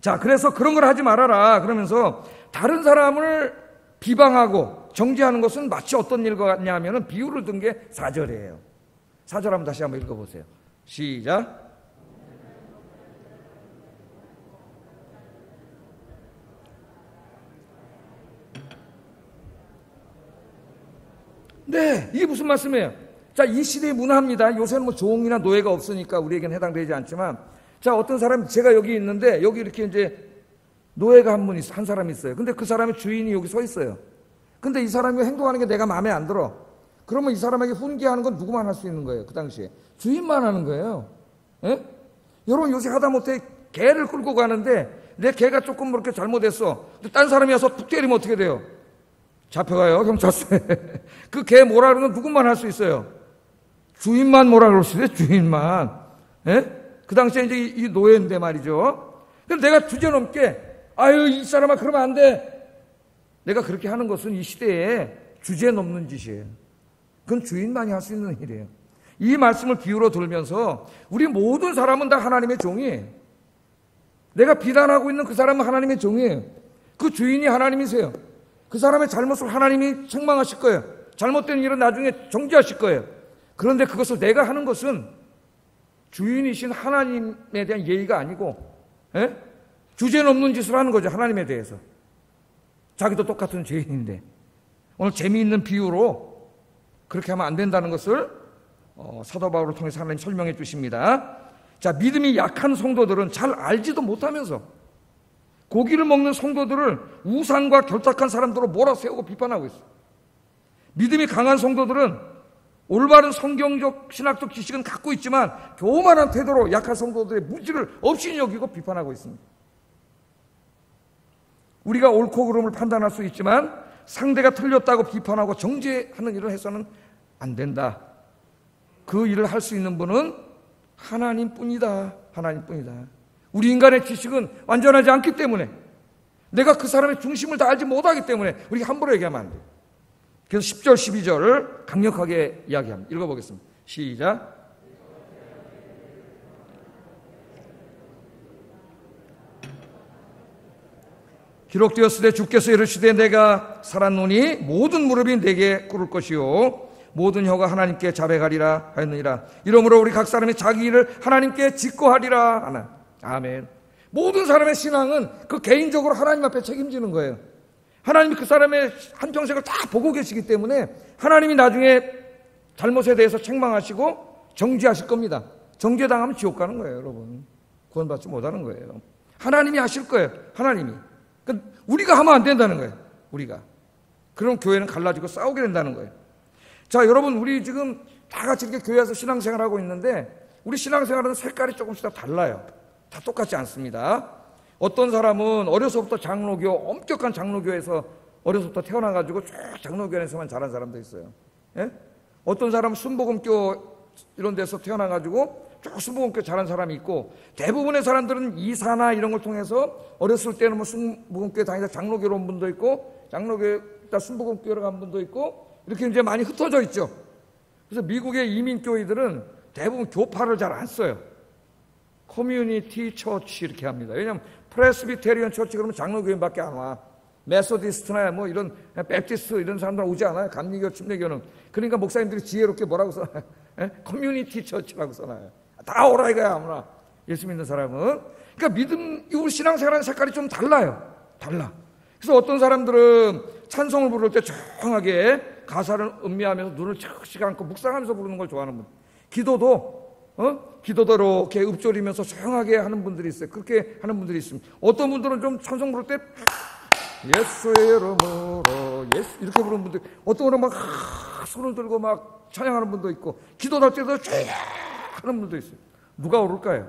자, 그래서 그런 걸 하지 말아라 그러면서 다른 사람을 비방하고 정죄하는 것은 마치 어떤 일 같냐 하면은 비유를 든 게 4절이에요. 4절 한번 다시 한번 읽어보세요. 시작. 네, 이게 무슨 말씀이에요? 자, 이 시대의 문화입니다. 요새는 뭐 종이나 노예가 없으니까 우리에겐 해당되지 않지만, 자, 어떤 사람, 제가 여기 있는데, 여기 이렇게 이제 노예가 한 사람이 있어요. 근데 그 사람의 주인이 여기 서 있어요. 근데 이 사람이 행동하는 게 내가 마음에 안 들어. 그러면 이 사람에게 훈계하는 건 누구만 할 수 있는 거예요, 그 당시에? 주인만 하는 거예요. 예? 여러분, 요새 하다못해 개를 끌고 가는데, 내 개가 조금 그렇게 잘못했어. 근데 딴 사람이 와서 툭 때리면 어떻게 돼요? 잡혀가요, 경찰서에. 그 개 뭐라 그러는 건 누구만 할 수 있어요? 주인만 뭐라 그럴 수 있어요? 주인만. 예? 그 당시에 이제 이 노예인데 말이죠. 근데 내가 주제넘게, 아유, 이 사람아, 그러면 안 돼. 내가 그렇게 하는 것은 이 시대에 주제넘는 짓이에요. 그건 주인만이 할 수 있는 일이에요. 이 말씀을 비유로 들면서 우리 모든 사람은 다 하나님의 종이에요. 내가 비난하고 있는 그 사람은 하나님의 종이에요. 그 주인이 하나님이세요. 그 사람의 잘못을 하나님이 책망하실 거예요. 잘못된 일은 나중에 정지하실 거예요. 그런데 그것을 내가 하는 것은 주인이신 하나님에 대한 예의가 아니고 주제넘는 짓을 하는 거죠. 하나님에 대해서. 자기도 똑같은 죄인인데 오늘 재미있는 비유로 그렇게 하면 안 된다는 것을 사도 바울을 통해서 하나님 설명해 주십니다. 자, 믿음이 약한 성도들은 잘 알지도 못하면서 고기를 먹는 성도들을 우상과 결탁한 사람들로 몰아세우고 비판하고 있어요. 믿음이 강한 성도들은 올바른 성경적 신학적 지식은 갖고 있지만 교만한 태도로 약한 성도들의 무지를 없이 여기고 비판하고 있습니다. 우리가 옳고 그름을 판단할 수 있지만 상대가 틀렸다고 비판하고 정죄하는 일을 해서는 안 된다. 그 일을 할 수 있는 분은 하나님뿐이다. 하나님뿐이다. 우리 인간의 지식은 완전하지 않기 때문에, 내가 그 사람의 중심을 다 알지 못하기 때문에 우리가 함부로 얘기하면 안 돼요. 그래서 10절 12절 강력하게 이야기합니다. 읽어보겠습니다. 시작. 기록되었으되 주께서 이르시되 내가 살았노니 모든 무릎이 내게 꿇을 것이요 모든 혀가 하나님께 자백하리라 하였느니라. 이러므로 우리 각 사람이 자기 일을 하나님께 직고하리라 하나. 아멘. 모든 사람의 신앙은 그 개인적으로 하나님 앞에 책임지는 거예요. 하나님이 그 사람의 한평생을 다 보고 계시기 때문에 하나님이 나중에 잘못에 대해서 책망하시고 정죄하실 겁니다. 정죄당하면 지옥 가는 거예요, 여러분. 구원받지 못하는 거예요. 하나님이 하실 거예요. 하나님이. 그러니까 우리가 하면 안 된다는 거예요. 우리가. 그럼 교회는 갈라지고 싸우게 된다는 거예요. 자, 여러분, 우리 지금 다 같이 이렇게 교회에서 신앙생활하고 있는데 우리 신앙생활은 색깔이 조금씩 다 달라요. 다 똑같지 않습니다. 어떤 사람은 어려서부터 장로교, 엄격한 장로교에서 어려서부터 태어나가지고 쭉 장로교에서만 자란 사람도 있어요. 예? 어떤 사람은 순복음교 이런 데서 태어나가지고 쭉 순복음교 자란 사람이 있고, 대부분의 사람들은 이사나 이런 걸 통해서 어렸을 때는 뭐 순복음교에 다니다 장로교로 온 분도 있고, 장로교에 순복음교로 간 분도 있고, 이렇게 이제 많이 흩어져 있죠. 그래서 미국의 이민교회들은 대부분 교파를 잘 안 써요. 커뮤니티 처치 이렇게 합니다. 왜냐하면 프레스비테리언 처치 그러면 장로교인밖에 안 와. 메소디스트나 뭐 이런 배프티스트 이런 사람들 오지 않아요. 감리교, 침례교는. 그러니까 목사님들이 지혜롭게 뭐라고 써놔요? 커뮤니티 처치라고 써놔요. 다 오라 이거야 아무나. 예수 믿는 사람은. 그러니까 믿음, 우리 신앙생활하는 색깔이 좀 달라요. 달라. 그래서 어떤 사람들은 찬송을 부를 때 조용하게 가사를 음미하면서 눈을 착시 감고 묵상하면서 부르는 걸 좋아하는 분. 기도도 이렇게 읊조리면서 조용하게 하는 분들이 있어요. 그렇게 하는 분들이 있습니다. 어떤 분들은 좀 찬송 부를 때 예수의 이름으로 예수 이렇게 부르는 분들, 어떤 분은 막 손을 들고 막 찬양하는 분도 있고, 기도할 때도 조용히 하는 분도 있어요. 누가 오를까요?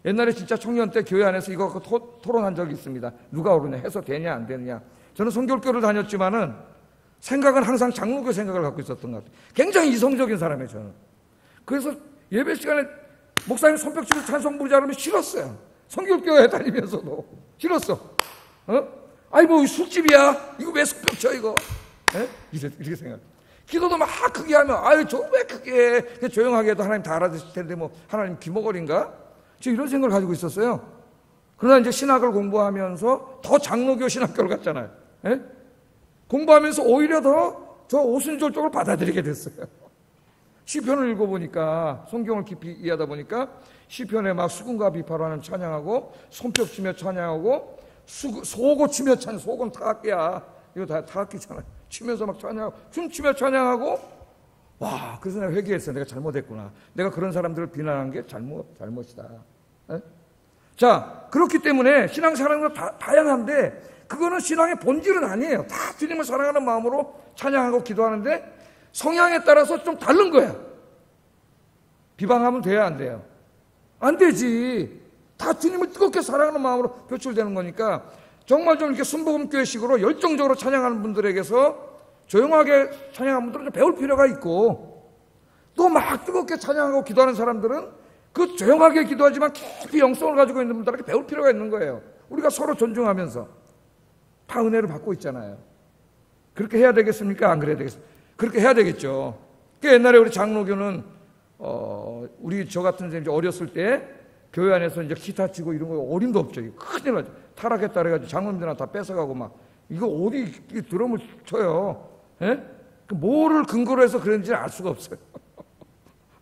옛날에 진짜 청년 때 교회 안에서 이거 갖고 토론한 적이 있습니다. 누가 오르냐, 해서 되냐 안 되느냐. 저는 성결교를 다녔지만은 생각은 항상 장로교 생각을 갖고 있었던 것 같아요. 굉장히 이성적인 사람이에요, 저는. 그래서 예배 시간에 목사님 손뼉 치고 찬송 부르자 그러면 싫었어요. 성결교회 다니면서도 싫었어. 아이 뭐 술집이야? 이거 왜 손뼉 쳐 이거? 이렇게 생각. 기도도 막 크게 하면 아유 저 왜 크게 해? 조용하게 해도 하나님 다 알아듣을 텐데 뭐 하나님 귀머거리인가? 저 이런 생각을 가지고 있었어요. 그러나 이제 신학을 공부하면서 더 장로교 신학교를 갔잖아요. 공부하면서 오히려 더 저 오순절 쪽을 받아들이게 됐어요. 시편을 읽어보니까, 성경을 깊이 이해하다 보니까 시편에 막 수군과 비파라는 찬양하고, 손뼉 치며 찬양하고, 소고 치며 찬양, 소고는 타악기야. 이거 다 타악기잖아요. 치면서 막 찬양하고, 춤추며 찬양하고, 와, 그래서 내가 회개했어요. 내가 잘못했구나. 내가 그런 사람들을 비난한 게 잘못이다. 자, 그렇기 때문에 신앙생활은 다양한데, 그거는 신앙의 본질은 아니에요. 다 주님을 사랑하는 마음으로 찬양하고 기도하는데, 성향에 따라서 좀 다른 거야. 비방하면 돼야 안 돼요? 안 되지. 다 주님을 뜨겁게 사랑하는 마음으로 표출되는 거니까 정말 좀 이렇게 순복음교회식으로 열정적으로 찬양하는 분들에게서 조용하게 찬양하는 분들은 좀 배울 필요가 있고, 또 막 뜨겁게 찬양하고 기도하는 사람들은 그 조용하게 기도하지만 깊이 영성을 가지고 있는 분들에게 배울 필요가 있는 거예요. 우리가 서로 존중하면서 다 은혜를 받고 있잖아요. 그렇게 해야 되겠습니까? 안 그래야 되겠습니까? 그렇게 해야 되겠죠. 그 옛날에 우리 장로교는 우리 저 같은 이제 어렸을 때 교회 안에서 이제 기타 치고 이런 거 어림도 없죠. 큰일 나죠. 타락했다 그래가지고 장로님들한테 다 뺏어가고 막 이거 어디 드럼을 쳐요. 예? 뭐를 근거로 해서 그런지 알 수가 없어요.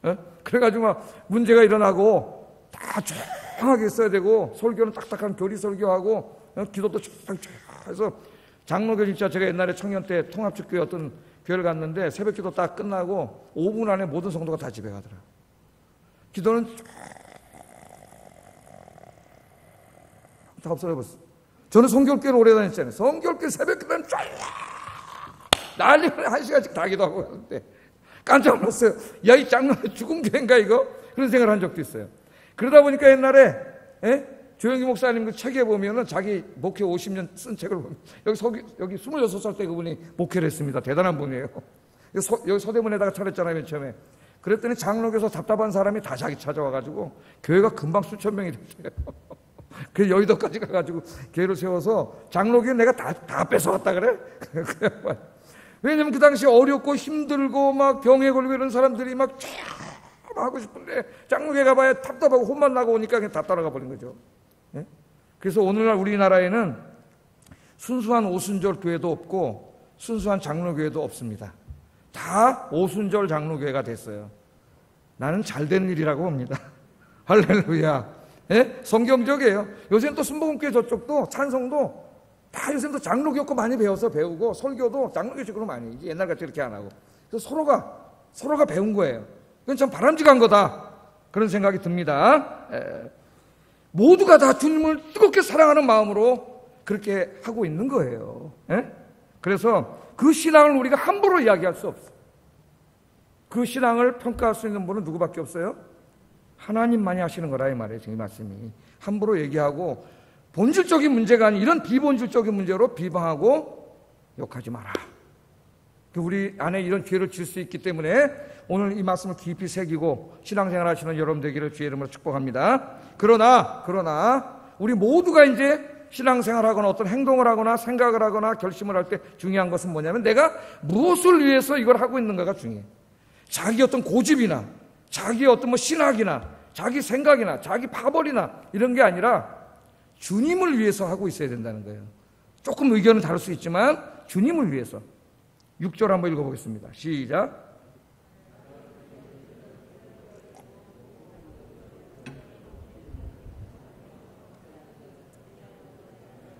예? 그래가지고 막 문제가 일어나고 다 조용하게 있어야 되고, 설교는 딱딱한 교리 설교하고 기도도 조용히 해서, 장로교 진짜 제가 옛날에 청년 때 통합축교회 어떤 교회를 갔는데 새벽 기도 딱 끝나고 5분 안에 모든 성도가 다 집에 가더라. 기도는 다 없어져버렸어. 저는 성결교회를 오래 다녔잖아요. 성결교회 새벽 기도는 쫙 난리가 1시간씩 다 기도하고 가는데 깜짝 놀랐어요. 야, 이 장로회 죽은 교회인가 이거? 그런 생각을 한 적도 있어요. 그러다 보니까 옛날에 조영기 목사님 그 책에 보면은 자기 목회 50년 쓴 책을 보면 여기 26살 때 그분이 목회를 했습니다. 대단한 분이에요. 여기 서대문에다가 차렸잖아요, 맨 처음에. 그랬더니 장로교에서 답답한 사람이 다 자기 찾아와가지고 교회가 금방 수천 명이 됐어요. 그래서 여의도까지 가가지고 교회를 세워서 장로교회 내가 다 뺏어왔다 그래? 왜냐면 그 당시 어렵고 힘들고 막 병에 걸리고 이런 사람들이 막 하고 싶은데 장로교회 가봐야 답답하고 혼만 나고 오니까 그냥 다 따라가 버린 거죠. 예? 그래서 오늘날 우리나라에는 순수한 오순절 교회도 없고 순수한 장로교회도 없습니다. 다 오순절 장로교회가 됐어요. 나는 잘된 일이라고 봅니다. 할렐루야. 예? 성경적이에요. 요새는 또 순복음교회 저쪽도 찬송도 다 요새는 또 장로교 많이 배우고 설교도 장로교식으로 많이, 이제 옛날같이 그렇게 안 하고. 그래서 서로가 배운 거예요. 이건 참 바람직한 거다, 그런 생각이 듭니다. 모두가 다 주님을 뜨겁게 사랑하는 마음으로 그렇게 하고 있는 거예요. 그래서 그 신앙을 우리가 함부로 이야기할 수 없어요. 그 신앙을 평가할 수 있는 분은 누구밖에 없어요? 하나님만이 하시는 거라 이 말이에요. 지금 이 말씀이. 함부로 얘기하고 본질적인 문제가 아닌 이런 비본질적인 문제로 비방하고 욕하지 마라. 우리 안에 이런 기회를 줄 수 있기 때문에 오늘 이 말씀을 깊이 새기고 신앙생활 하시는 여러분 되기를 주의 이름으로 축복합니다. 그러나 우리 모두가 이제 신앙생활하거나 어떤 행동을 하거나 생각을 하거나 결심을 할 때 중요한 것은 뭐냐면 내가 무엇을 위해서 이걸 하고 있는가가 중요해요. 자기 어떤 고집이나 자기 어떤 신학이나 자기 생각이나 자기 파벌이나 이런 게 아니라 주님을 위해서 하고 있어야 된다는 거예요. 조금 의견은 다를 수 있지만 주님을 위해서. 6절 한번 읽어보겠습니다. 시작.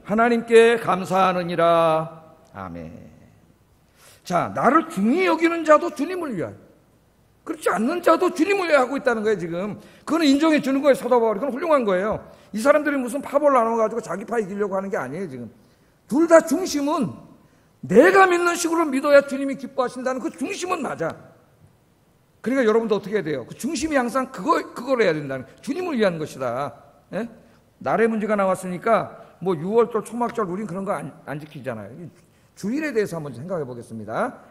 하나님께 감사하느니라. 아멘. 자, 나를 중히 여기는 자도 주님을 위하여, 그렇지 않는 자도 주님을 위하여 하고 있다는 거예요. 지금 그거는 인정해 주는 거예요. 사도 바울이. 그건 훌륭한 거예요. 이 사람들이 무슨 파벌 나눠가지고 자기 파 이기려고 하는 게 아니에요. 지금 둘 다 중심은 내가 믿는 식으로 믿어야 주님이 기뻐하신다는 그 중심은 맞아. 그러니까 여러분도 어떻게 해야 돼요? 그 중심이 항상 그걸 해야 된다는, 주님을 위한 것이다. 예? 날의 문제가 나왔으니까 뭐 6월절 초막절 우린 그런 거 안 지키잖아요. 주일에 대해서 한번 생각해 보겠습니다.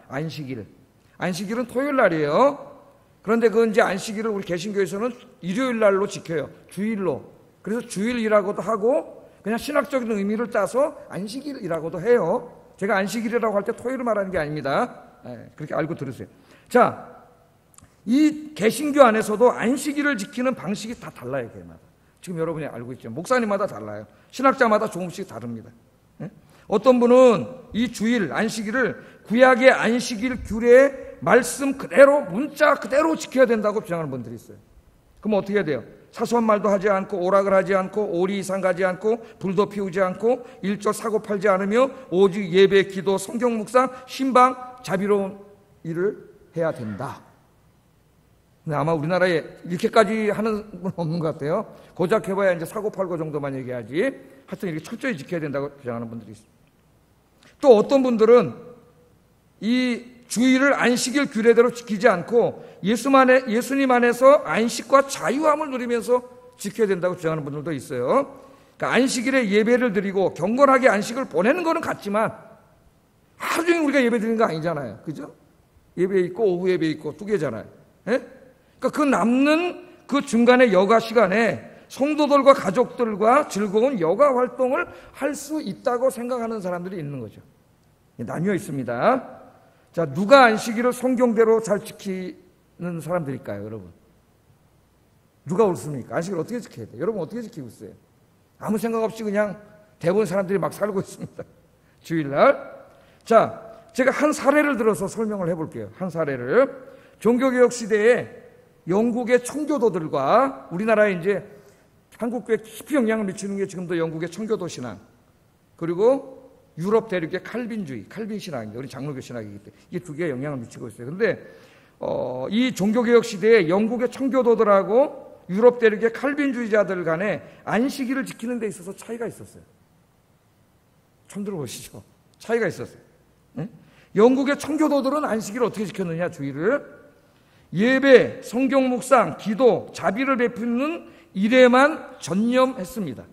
안식일은 토요일 날이에요. 그런데 그 이제 안식일을 우리 개신교에서는 일요일 날로 지켜요. 주일로. 그래서 주일이라고도 하고 그냥 신학적인 의미를 따서 안식일이라고도 해요. 제가 안식일이라고 할 때 토요일을 말하는 게 아닙니다. 그렇게 알고 들으세요. 자, 이 개신교 안에서도 안식일을 지키는 방식이 다 달라요. 개마다. 지금 여러분이 알고 있죠. 목사님마다 달라요. 신학자마다 조금씩 다릅니다. 어떤 분은 이 주일 안식일을 구약의 안식일 규례의 말씀 그대로 문자 그대로 지켜야 된다고 주장하는 분들이 있어요. 그럼 어떻게 해야 돼요? 사소한 말도 하지 않고 오락을 하지 않고 오리 이상 가지 않고 불도 피우지 않고 일조 사고 팔지 않으며 오직 예배, 기도, 성경 묵상, 신방, 자비로운 일을 해야 된다. 근데 아마 우리나라에 이렇게까지 하는 분 없는 것 같아요. 고작 해봐야 이제 사고 팔고 정도만 얘기하지. 하여튼 이렇게 철저히 지켜야 된다고 주장하는 분들이 있습니다. 또 어떤 분들은 이 주일을 안식일 규례대로 지키지 않고 예수님 안에서 안식과 자유함을 누리면서 지켜야 된다고 주장하는 분들도 있어요. 그러니까 안식일에 예배를 드리고 경건하게 안식을 보내는 거는 같지만 하루 종일 우리가 예배 드리는 거 아니잖아요. 그죠? 예배 있고 오후 예배 있고 두 개잖아요. 그러니까 그 남는 그 중간에 여가 시간에 성도들과 가족들과 즐거운 여가 활동을 할 수 있다고 생각하는 사람들이 있는 거죠. 나뉘어 있습니다. 자, 누가 안식일을 성경대로 잘 지키는 사람들일까요, 여러분? 누가 옳습니까? 안식일 어떻게 지켜야 돼요? 여러분 어떻게 지키고 있어요? 아무 생각 없이 그냥 대부분 사람들이 막 살고 있습니다. 주일날. 자, 제가 한 사례를 들어서 설명을 해볼게요. 한 사례를. 종교개혁 시대에 영국의 청교도들과 우리나라에 이제 한국교회에 깊이 영향을 미치는 게 지금도 영국의 청교도 신앙, 그리고 유럽 대륙의 칼빈주의, 칼빈 신학입니다. 우리 장로교 신학이기 때문에 이게 두 개에 영향을 미치고 있어요. 그런데 이 종교개혁 시대에 영국의 청교도들하고 유럽 대륙의 칼빈주의자들 간에 안식일을 지키는 데 있어서 차이가 있었어요. 처음 들어보시죠? 차이가 있었어요. 네? 영국의 청교도들은 안식일을 어떻게 지켰느냐, 주일을 예배, 성경 묵상, 기도, 자비를 베푸는 일에만 전념했습니다.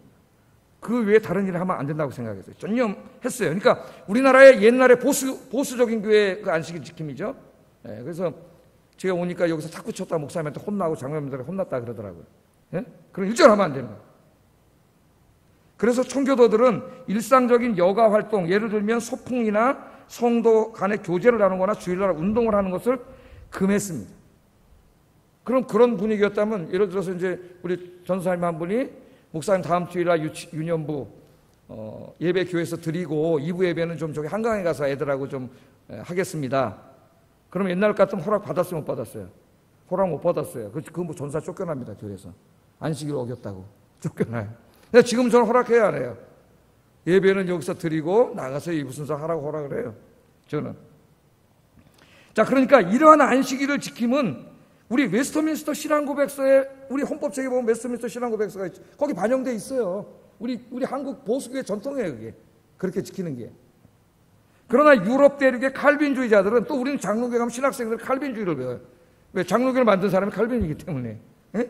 그 외에 다른 일을 하면 안 된다고 생각했어요. 전념했어요. 그러니까 우리나라의 옛날에 보수적인 교회 그 안식일 지킴이죠. 네, 그래서 제가 오니까 여기서 탁구 쳤다 목사님한테 혼나고 장로님들한테 혼났다 그러더라고요. 네? 그럼 일절하면 안 되는 거예요. 그래서 청교도들은 일상적인 여가 활동, 예를 들면 소풍이나 성도 간의 교제를 나누거나 주일날 운동을 하는 것을 금했습니다. 그럼 그런 분위기였다면, 예를 들어서 이제 우리 전사님 한 분이 목사님 다음 주일날 유년부 예배 교회에서 드리고 2부 예배는 좀 저기 한강에 가서 애들하고 좀 하겠습니다. 그럼 옛날 같으면 허락 받았어요, 못 받았어요? 허락 못 받았어요. 그건 뭐 전사 쫓겨납니다, 교회에서. 안식일 어겼다고 쫓겨나요. 근데 지금 저는 허락해야 안 해요. 예배는 여기서 드리고 나가서 이 무슨 사 하라고 허락을 해요, 저는. 자, 그러니까 이러한 안식일을 지킴은 우리 웨스트민스터 신앙고백서에, 우리 헌법책에 보면 웨스트민스터 신앙고백서가 있죠. 거기 반영돼 있어요. 우리 한국 보수교의 전통이에요, 그게. 그렇게 지키는 게. 그러나 유럽 대륙의 칼빈주의자들은, 또 우리는 장로교에 가면 신학생들 칼빈주의를 배워요. 왜? 장로교를 만든 사람이 칼빈이기 때문에. 에?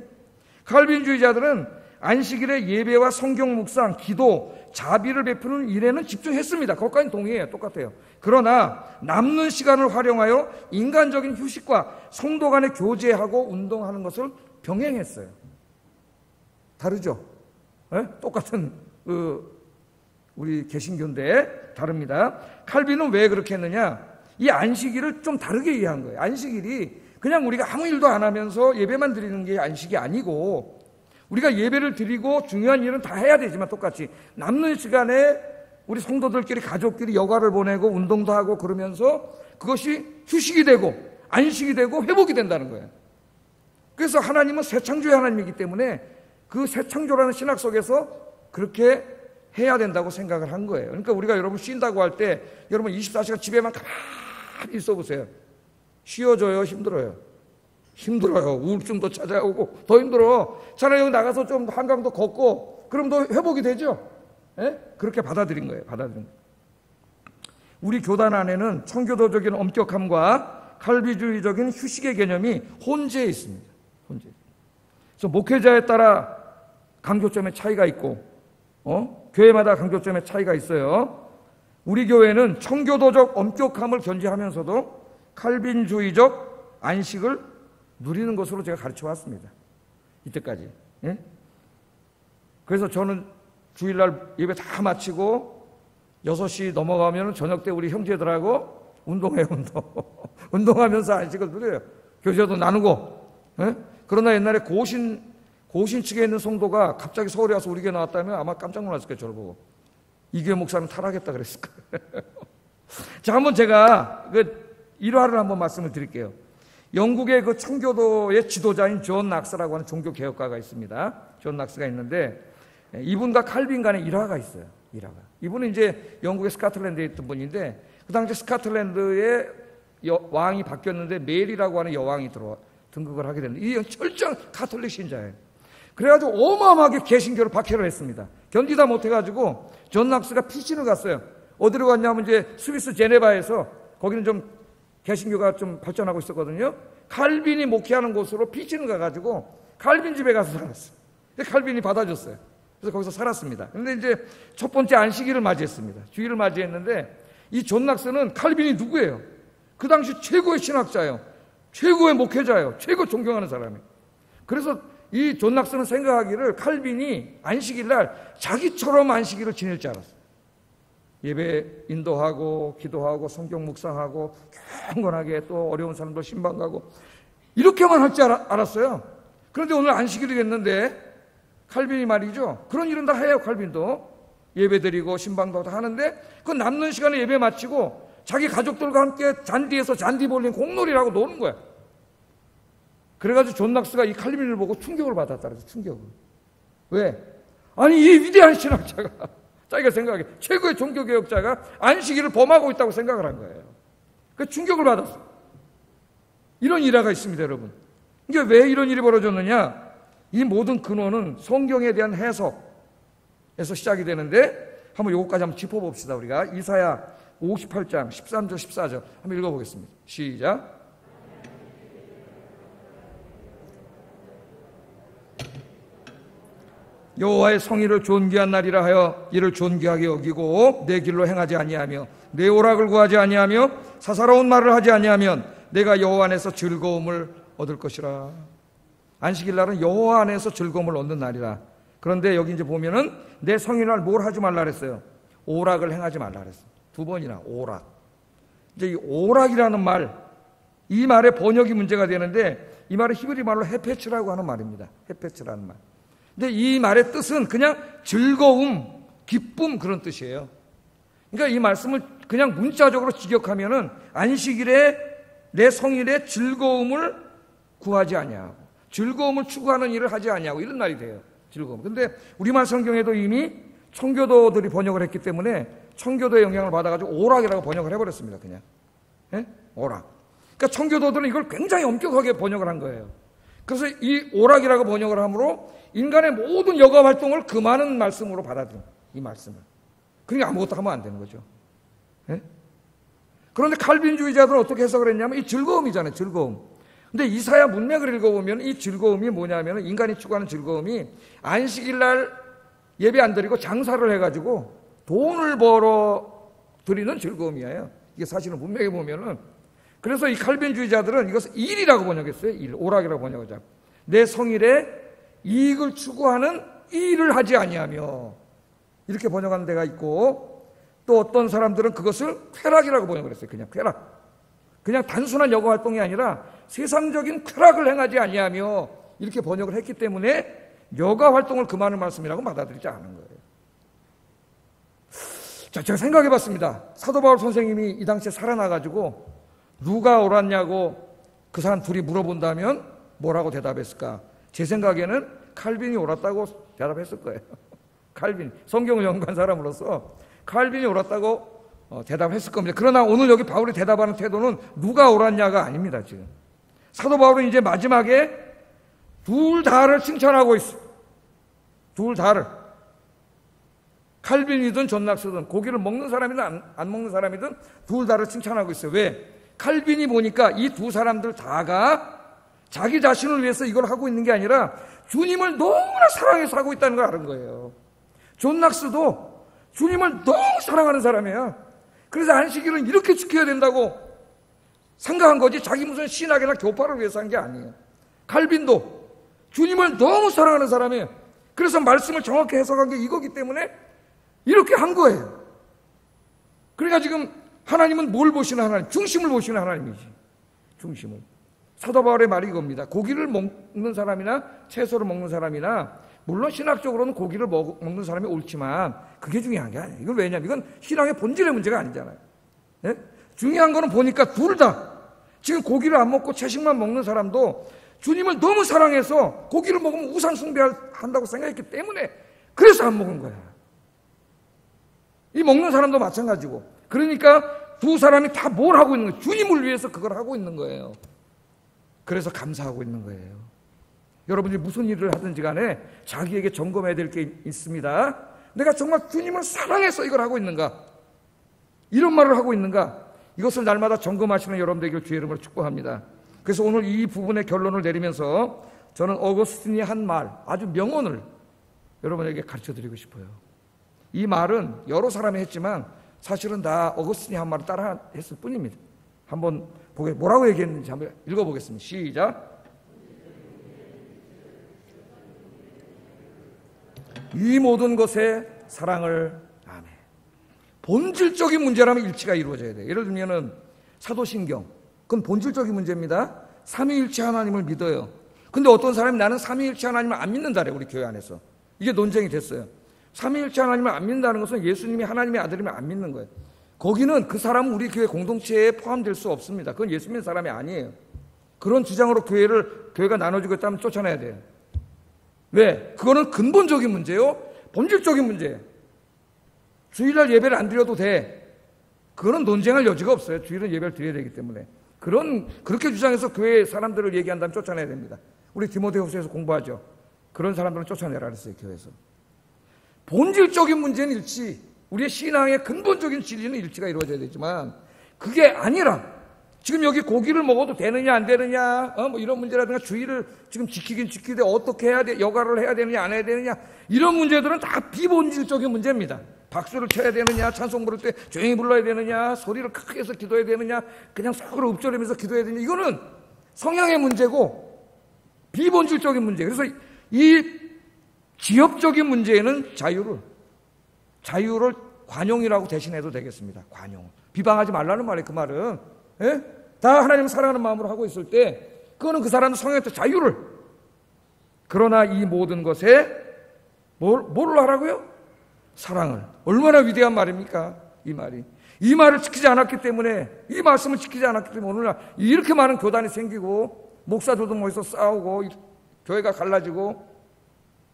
칼빈주의자들은 안식일에 예배와 성경 묵상, 기도, 자비를 베푸는 일에는 집중했습니다. 그것까지는 동의해요. 똑같아요. 그러나 남는 시간을 활용하여 인간적인 휴식과 성도 간의 교제하고 운동하는 것을 병행했어요. 다르죠? 에? 똑같은 우리 개신교인데 다릅니다. 칼빈은 왜 그렇게 했느냐? 이 안식일을 좀 다르게 이해한 거예요. 안식일이 그냥 우리가 아무 일도 안 하면서 예배만 드리는 게 안식이 아니고, 우리가 예배를 드리고 중요한 일은 다 해야 되지만 똑같이 남는 시간에 우리 성도들끼리 가족끼리 여가를 보내고 운동도 하고 그러면서 그것이 휴식이 되고 안식이 되고 회복이 된다는 거예요. 그래서 하나님은 새 창조의 하나님이기 때문에 그 새 창조라는 신학 속에서 그렇게 해야 된다고 생각을 한 거예요. 그러니까 우리가 여러분 쉰다고 할 때 여러분 24시간 집에만 가만히 있어 보세요. 쉬어져요, 힘들어요? 힘들어요. 우울증도 찾아오고 더 힘들어. 차라리 여기 나가서 좀 한강도 걷고 그럼 더 회복이 되죠. 예? 그렇게 받아들인 거예요. 우리 교단 안에는 청교도적인 엄격함과 칼빈주의적인 휴식의 개념이 혼재해 있습니다. 그래서 목회자에 따라 강조점의 차이가 있고 교회마다 강조점의 차이가 있어요. 우리 교회는 청교도적 엄격함을 견지하면서도 칼빈주의적 안식을 누리는 것으로 제가 가르쳐 왔습니다. 이때까지. 예? 그래서 저는 주일날 예배 다 마치고 6시 넘어가면 저녁 때 우리 형제들하고 운동해요, 운동하면서 안식을 누려요. 교제도 나누고. 예? 그러나 옛날에 고신 측에 있는 성도가 갑자기 서울에 와서 우리 교회 나왔다면 아마 깜짝 놀랐을 거예요, 저를 보고. 이 교회 목사는 타락했다 그랬을 거예요. 자, 한번 제가 일화를 한번 말씀을 드릴게요. 영국의 그 청교도의 지도자인 존 낙스라고 하는 종교개혁가가 있습니다. 존 낙스가 있는데 이분과 칼빈 간에 일화가 있어요. 이분은 이제 영국의 스코틀랜드에 있던 분인데 그 당시 스코틀랜드의 왕이 바뀌었는데 메리라고 하는 여왕이 등극을 하게 됐는데 이 철저한 가톨릭 신자예요. 그래가지고 어마어마하게 개신교를 박해를 했습니다. 견디다 못해가지고 존 낙스가 피신을 갔어요. 어디로 갔냐면 이제 스위스 제네바에서, 거기는 좀 개신교가 좀 발전하고 있었거든요. 칼빈이 목회하는 곳으로 피신을 가가지고 칼빈 집에 가서 살았어요. 칼빈이 받아줬어요. 그래서 거기서 살았습니다. 그런데 이제 첫 번째 안식일을 맞이했습니다. 주일을 맞이했는데 이 존 낙스는 칼빈이 누구예요? 그 당시 최고의 신학자예요. 최고의 목회자예요. 최고 존경하는 사람이에요. 그래서 이 존 낙스는 생각하기를 칼빈이 안식일날 자기처럼 안식일을 지낼 줄 알았어요. 예배 인도하고 기도하고 성경 묵상하고 경건하게 또 어려운 사람들 신방 가고 이렇게만 할 줄 알았어요. 그런데 오늘 안식일이 됐는데 칼빈이 말이죠. 그런 일은 다 해요. 칼빈도 예배 드리고 신방도 다 하는데 그 남는 시간에 예배 마치고 자기 가족들과 함께 잔디에서 잔디볼링 공놀이를 하고 노는 거야. 그래가지고 존 낙스가 이 칼빈을 보고 충격을 받았다 그래서 충격을. 왜? 아니 이 위대한 신학자가 자기가 생각해 최고의 종교개혁자가 안식일을 범하고 있다고 생각을 한 거예요. 그 충격을 받았어요. 이런 일화가 있습니다, 여러분. 이게 왜 이런 일이 벌어졌느냐? 이 모든 근원은 성경에 대한 해석에서 시작이 되는데 한번 요거까지 한번 짚어봅시다. 우리가 이사야 58장 13절 14절 한번 읽어보겠습니다. 시작. 여호와의 성의를 존귀한 날이라 하여 이를 존귀하게 여기고 내 길로 행하지 아니하며 내 오락을 구하지 아니하며 사사로운 말을 하지 아니하면 내가 여호와 안에서 즐거움을 얻을 것이라. 안식일 날은 여호와 안에서 즐거움을 얻는 날이라. 그런데 여기 이제 보면은 내 성의날 뭘 하지 말라 그랬어요? 오락을 행하지 말라 그랬어요. 두 번이나 오락. 이제 이 오락이라는 말, 이 말의 번역이 문제가 되는데 이 말은 히브리 말로 헤페츠라고 하는 말입니다. 헤페츠라는 말. 근데 이 말의 뜻은 그냥 즐거움, 기쁨 그런 뜻이에요. 그러니까 이 말씀을 그냥 문자적으로 직역하면은 안식일에 내 성일에 즐거움을 구하지 아니하고 즐거움을 추구하는 일을 하지 아니하고 이런 말이 돼요. 즐거움. 근데 우리말 성경에도 이미 청교도들이 번역을 했기 때문에 청교도의 영향을 받아가지고 오락이라고 번역을 해버렸습니다. 그냥. 예? 오락. 그러니까 청교도들은 이걸 굉장히 엄격하게 번역을 한 거예요. 그래서 이 오락이라고 번역을 함으로 인간의 모든 여가 활동을 금하는 말씀으로 받아들인 이 말씀을. 그러니까 아무것도 하면 안 되는 거죠. 예? 그런데 칼빈주의자들은 어떻게 해석을 했냐면 이 즐거움이잖아요. 즐거움. 근데 이사야 문맥을 읽어보면 이 즐거움이 뭐냐면 인간이 추구하는 즐거움이 안식일 날 예배 안 드리고 장사를 해가지고 돈을 벌어 드리는 즐거움이에요. 이게 사실은 문맥에 보면은. 그래서 이 칼빈주의자들은 이것을 일이라고 번역했어요. 일, 오락이라고 번역하자. 내 성일에 이익을 추구하는 일을 하지 아니하며 이렇게 번역하는 데가 있고 또 어떤 사람들은 그것을 쾌락이라고 번역을 했어요. 그냥 쾌락. 그냥 단순한 여가 활동이 아니라 세상적인 쾌락을 행하지 아니하며 이렇게 번역을 했기 때문에 여가 활동을 금하는 말씀이라고 받아들이지 않은 거예요. 자, 제가 생각해 봤습니다. 사도 바울 선생님이 이 당시에 살아나가지고 누가 옳았냐고 그 사람 둘이 물어본다면 뭐라고 대답했을까? 제 생각에는 칼빈이 옳았다고 대답했을 거예요. 칼빈, 성경을 연구한 사람으로서 칼빈이 옳았다고 대답했을 겁니다. 그러나 오늘 여기 바울이 대답하는 태도는 누가 옳았냐가 아닙니다. 지금 사도 바울은 이제 마지막에 둘 다를 칭찬하고 있어요. 둘 다를. 칼빈이든 존 낙스든 고기를 먹는 사람이든 안 먹는 사람이든 둘 다를 칭찬하고 있어요. 왜? 칼빈이 보니까 이 두 사람들 다가 자기 자신을 위해서 이걸 하고 있는 게 아니라 주님을 너무나 사랑해서 하고 있다는 걸 아는 거예요. 존 낙스도 주님을 너무 사랑하는 사람이에요. 그래서 안식일은 이렇게 지켜야 된다고 생각한 거지 자기 무슨 신학이나 교파를 위해서 한 게 아니에요. 칼빈도 주님을 너무 사랑하는 사람이에요. 그래서 말씀을 정확히 해석한 게 이거기 때문에 이렇게 한 거예요. 그러니까 지금 하나님은 뭘 보시는 하나님? 중심을 보시는 하나님이지. 중심을. 사도 바울의 말이 이겁니다. 고기를 먹는 사람이나 채소를 먹는 사람이나 물론 신학적으로는 고기를 먹는 사람이 옳지만 그게 중요한 게 아니에요. 이건 왜냐하면 이건 신앙의 본질의 문제가 아니잖아요. 네? 중요한 거는 보니까 둘 다 지금 고기를 안 먹고 채식만 먹는 사람도 주님을 너무 사랑해서 고기를 먹으면 우상 숭배한다고 생각했기 때문에 그래서 안 먹은 거야. 이 먹는 사람도 마찬가지고. 그러니까 두 사람이 다 뭘 하고 있는 거예요? 주님을 위해서 그걸 하고 있는 거예요. 그래서 감사하고 있는 거예요. 여러분이 무슨 일을 하든지 간에 자기에게 점검해야 될 게 있습니다. 내가 정말 주님을 사랑해서 이걸 하고 있는가? 이런 말을 하고 있는가? 이것을 날마다 점검하시는 여러분 되기를 주의 이름으로 축복합니다. 그래서 오늘 이 부분의 결론을 내리면서 저는 어거스틴이 한 말, 아주 명언을 여러분에게 가르쳐드리고 싶어요. 이 말은 여러 사람이 했지만 사실은 다 어거스틴이 한 말을 따라 했을 뿐입니다. 한번 뭐라고 얘기했는지 한번 읽어보겠습니다. 시작. 이 모든 것에 사랑을. 아멘. 본질적인 문제라면 일치가 이루어져야 돼요. 예를 들면은 사도신경, 그건 본질적인 문제입니다. 삼위일체 하나님을 믿어요. 근데 어떤 사람이 나는 삼위일체 하나님을 안 믿는다래. 우리 교회 안에서 이게 논쟁이 됐어요. 삼위일체 하나님을 안 믿는다는 것은 예수님이 하나님의 아들이면 안 믿는 거예요. 거기는 그 사람은 우리 교회 공동체에 포함될 수 없습니다. 그건 예수 믿는 사람이 아니에요. 그런 주장으로 교회가 나눠지고 있다면 쫓아내야 돼요. 왜? 그거는 근본적인 문제요, 본질적인 문제예요. 주일날 예배를 안 드려도 돼. 그거는 논쟁할 여지가 없어요. 주일은 예배를 드려야 되기 때문에. 그렇게 주장해서 교회 사람들을 얘기한다면 쫓아내야 됩니다. 우리 디모데후서에서 공부하죠. 그런 사람들은 쫓아내라 그랬어요, 교회에서. 본질적인 문제는 일치, 우리의 신앙의 근본적인 진리는 일치가 이루어져야 되지만 그게 아니라 지금 여기 고기를 먹어도 되느냐 안 되느냐 뭐 이런 문제라든가 주의를 지금 지키긴 지키되 어떻게 해야 돼, 여가를 해야 되느냐 안 해야 되느냐 이런 문제들은 다 비본질적인 문제입니다. 박수를 쳐야 되느냐, 찬송 부를 때 조용히 불러야 되느냐, 소리를 크게 해서 기도해야 되느냐, 그냥 속으로 읊조리면서 기도해야 되느냐, 이거는 성향의 문제고 비본질적인 문제. 그래서 이 지엽적인 문제에는 자유를 관용이라고 대신해도 되겠습니다. 관용. 비방하지 말라는 말이에요. 그 말은. 예? 다 하나님을 사랑하는 마음으로 하고 있을 때 그거는 그 사람의 성향에 따라 자유를. 그러나 이 모든 것에 뭐를 하라고요? 사랑을. 얼마나 위대한 말입니까? 이 말이. 이 말을 지키지 않았기 때문에, 이 말씀을 지키지 않았기 때문에 오늘날 이렇게 많은 교단이 생기고 목사들도 모여서 싸우고 교회가 갈라지고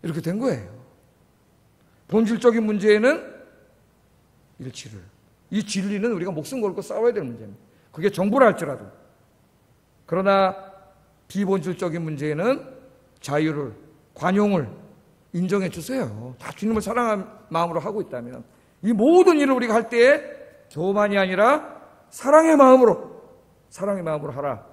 이렇게 된 거예요. 본질적인 문제에는 일치를. 이 진리는 우리가 목숨 걸고 싸워야 되는 문제입니다. 그게 정부라 할지라도. 그러나 비본질적인 문제에는 자유를, 관용을 인정해 주세요. 다 주님을 사랑하는 마음으로 하고 있다면 이 모든 일을 우리가 할 때에 교만이 아니라 사랑의 마음으로 하라.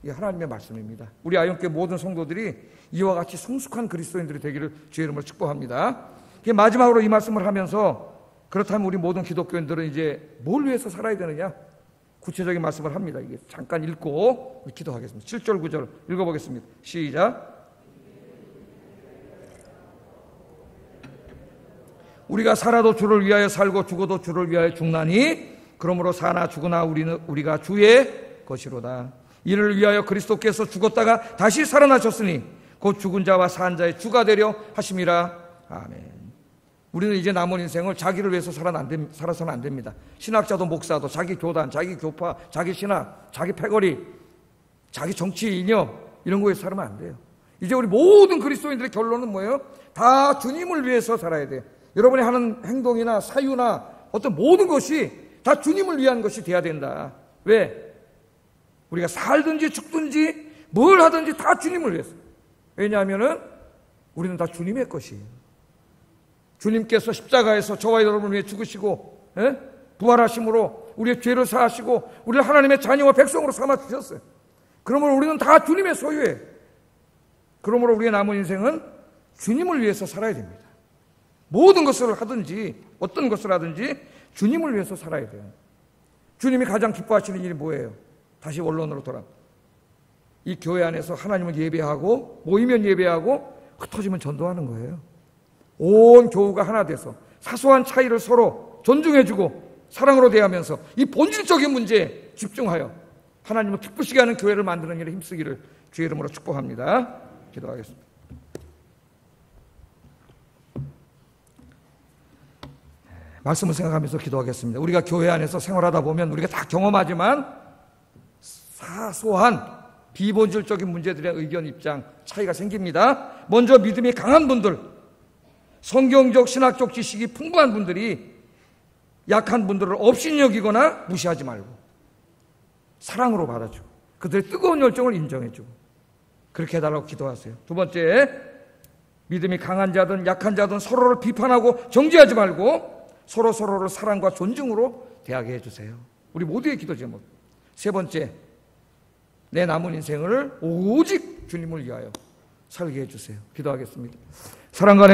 이게 하나님의 말씀입니다. 우리 아영교회 모든 성도들이 이와 같이 성숙한 그리스도인들이 되기를 주의 이름으로 축복합니다. 마지막으로 이 말씀을 하면서 그렇다면 우리 모든 기독교인들은 이제 뭘 위해서 살아야 되느냐? 구체적인 말씀을 합니다. 이게 잠깐 읽고 기도하겠습니다. 7절 9절 읽어보겠습니다. 시작. 우리가 살아도 주를 위하여 살고 죽어도 주를 위하여 죽나니 그러므로 사나 죽으나 우리가 주의 것이로다. 이를 위하여 그리스도께서 죽었다가 다시 살아나셨으니 곧 죽은 자와 산 자의 주가 되려 하심이라. 아멘. 우리는 이제 남은 인생을 자기를 위해서 살아서는 안 됩니다. 신학자도 목사도 자기 교단, 자기 교파, 자기 신학, 자기 패거리, 자기 정치 이념 이런 거에 살면 안 돼요. 이제 우리 모든 그리스도인들의 결론은 뭐예요? 다 주님을 위해서 살아야 돼요. 여러분이 하는 행동이나 사유나 어떤 모든 것이 다 주님을 위한 것이 돼야 된다. 왜? 우리가 살든지 죽든지 뭘 하든지 다 주님을 위해서. 왜냐하면 우리는 다 주님의 것이에요. 주님께서 십자가에서 저와 여러분을 위해 죽으시고 부활하심으로 우리의 죄를 사하시고 우리를 하나님의 자녀와 백성으로 삼아 주셨어요. 그러므로 우리는 다 주님의 소유예요. 그러므로 우리의 남은 인생은 주님을 위해서 살아야 됩니다. 모든 것을 하든지 어떤 것을 하든지 주님을 위해서 살아야 돼요. 주님이 가장 기뻐하시는 일이 뭐예요? 다시 원론으로 이 교회 안에서 하나님을 예배하고 모이면 예배하고 흩어지면 전도하는 거예요. 온 교우가 하나 돼서 사소한 차이를 서로 존중해주고 사랑으로 대하면서 이 본질적인 문제에 집중하여 하나님을 기쁘시게 하는 교회를 만드는 일에 힘쓰기를 주의 이름으로 축복합니다. 기도하겠습니다. 말씀을 생각하면서 기도하겠습니다. 우리가 교회 안에서 생활하다 보면 우리가 다 경험하지만 사소한 비본질적인 문제들의 의견 입장 차이가 생깁니다. 먼저 믿음이 강한 분들, 성경적 신학적 지식이 풍부한 분들이 약한 분들을 업신여기거나 무시하지 말고 사랑으로 받아주고 그들의 뜨거운 열정을 인정해주고 그렇게 해달라고 기도하세요. 두 번째, 믿음이 강한 자든 약한 자든 서로를 비판하고 정죄하지 말고 서로를 사랑과 존중으로 대하게 해주세요. 우리 모두의 기도 제목. 세 번째, 내 남은 인생을 오직 주님을 위하여 살게 해주세요. 기도하겠습니다. 사랑과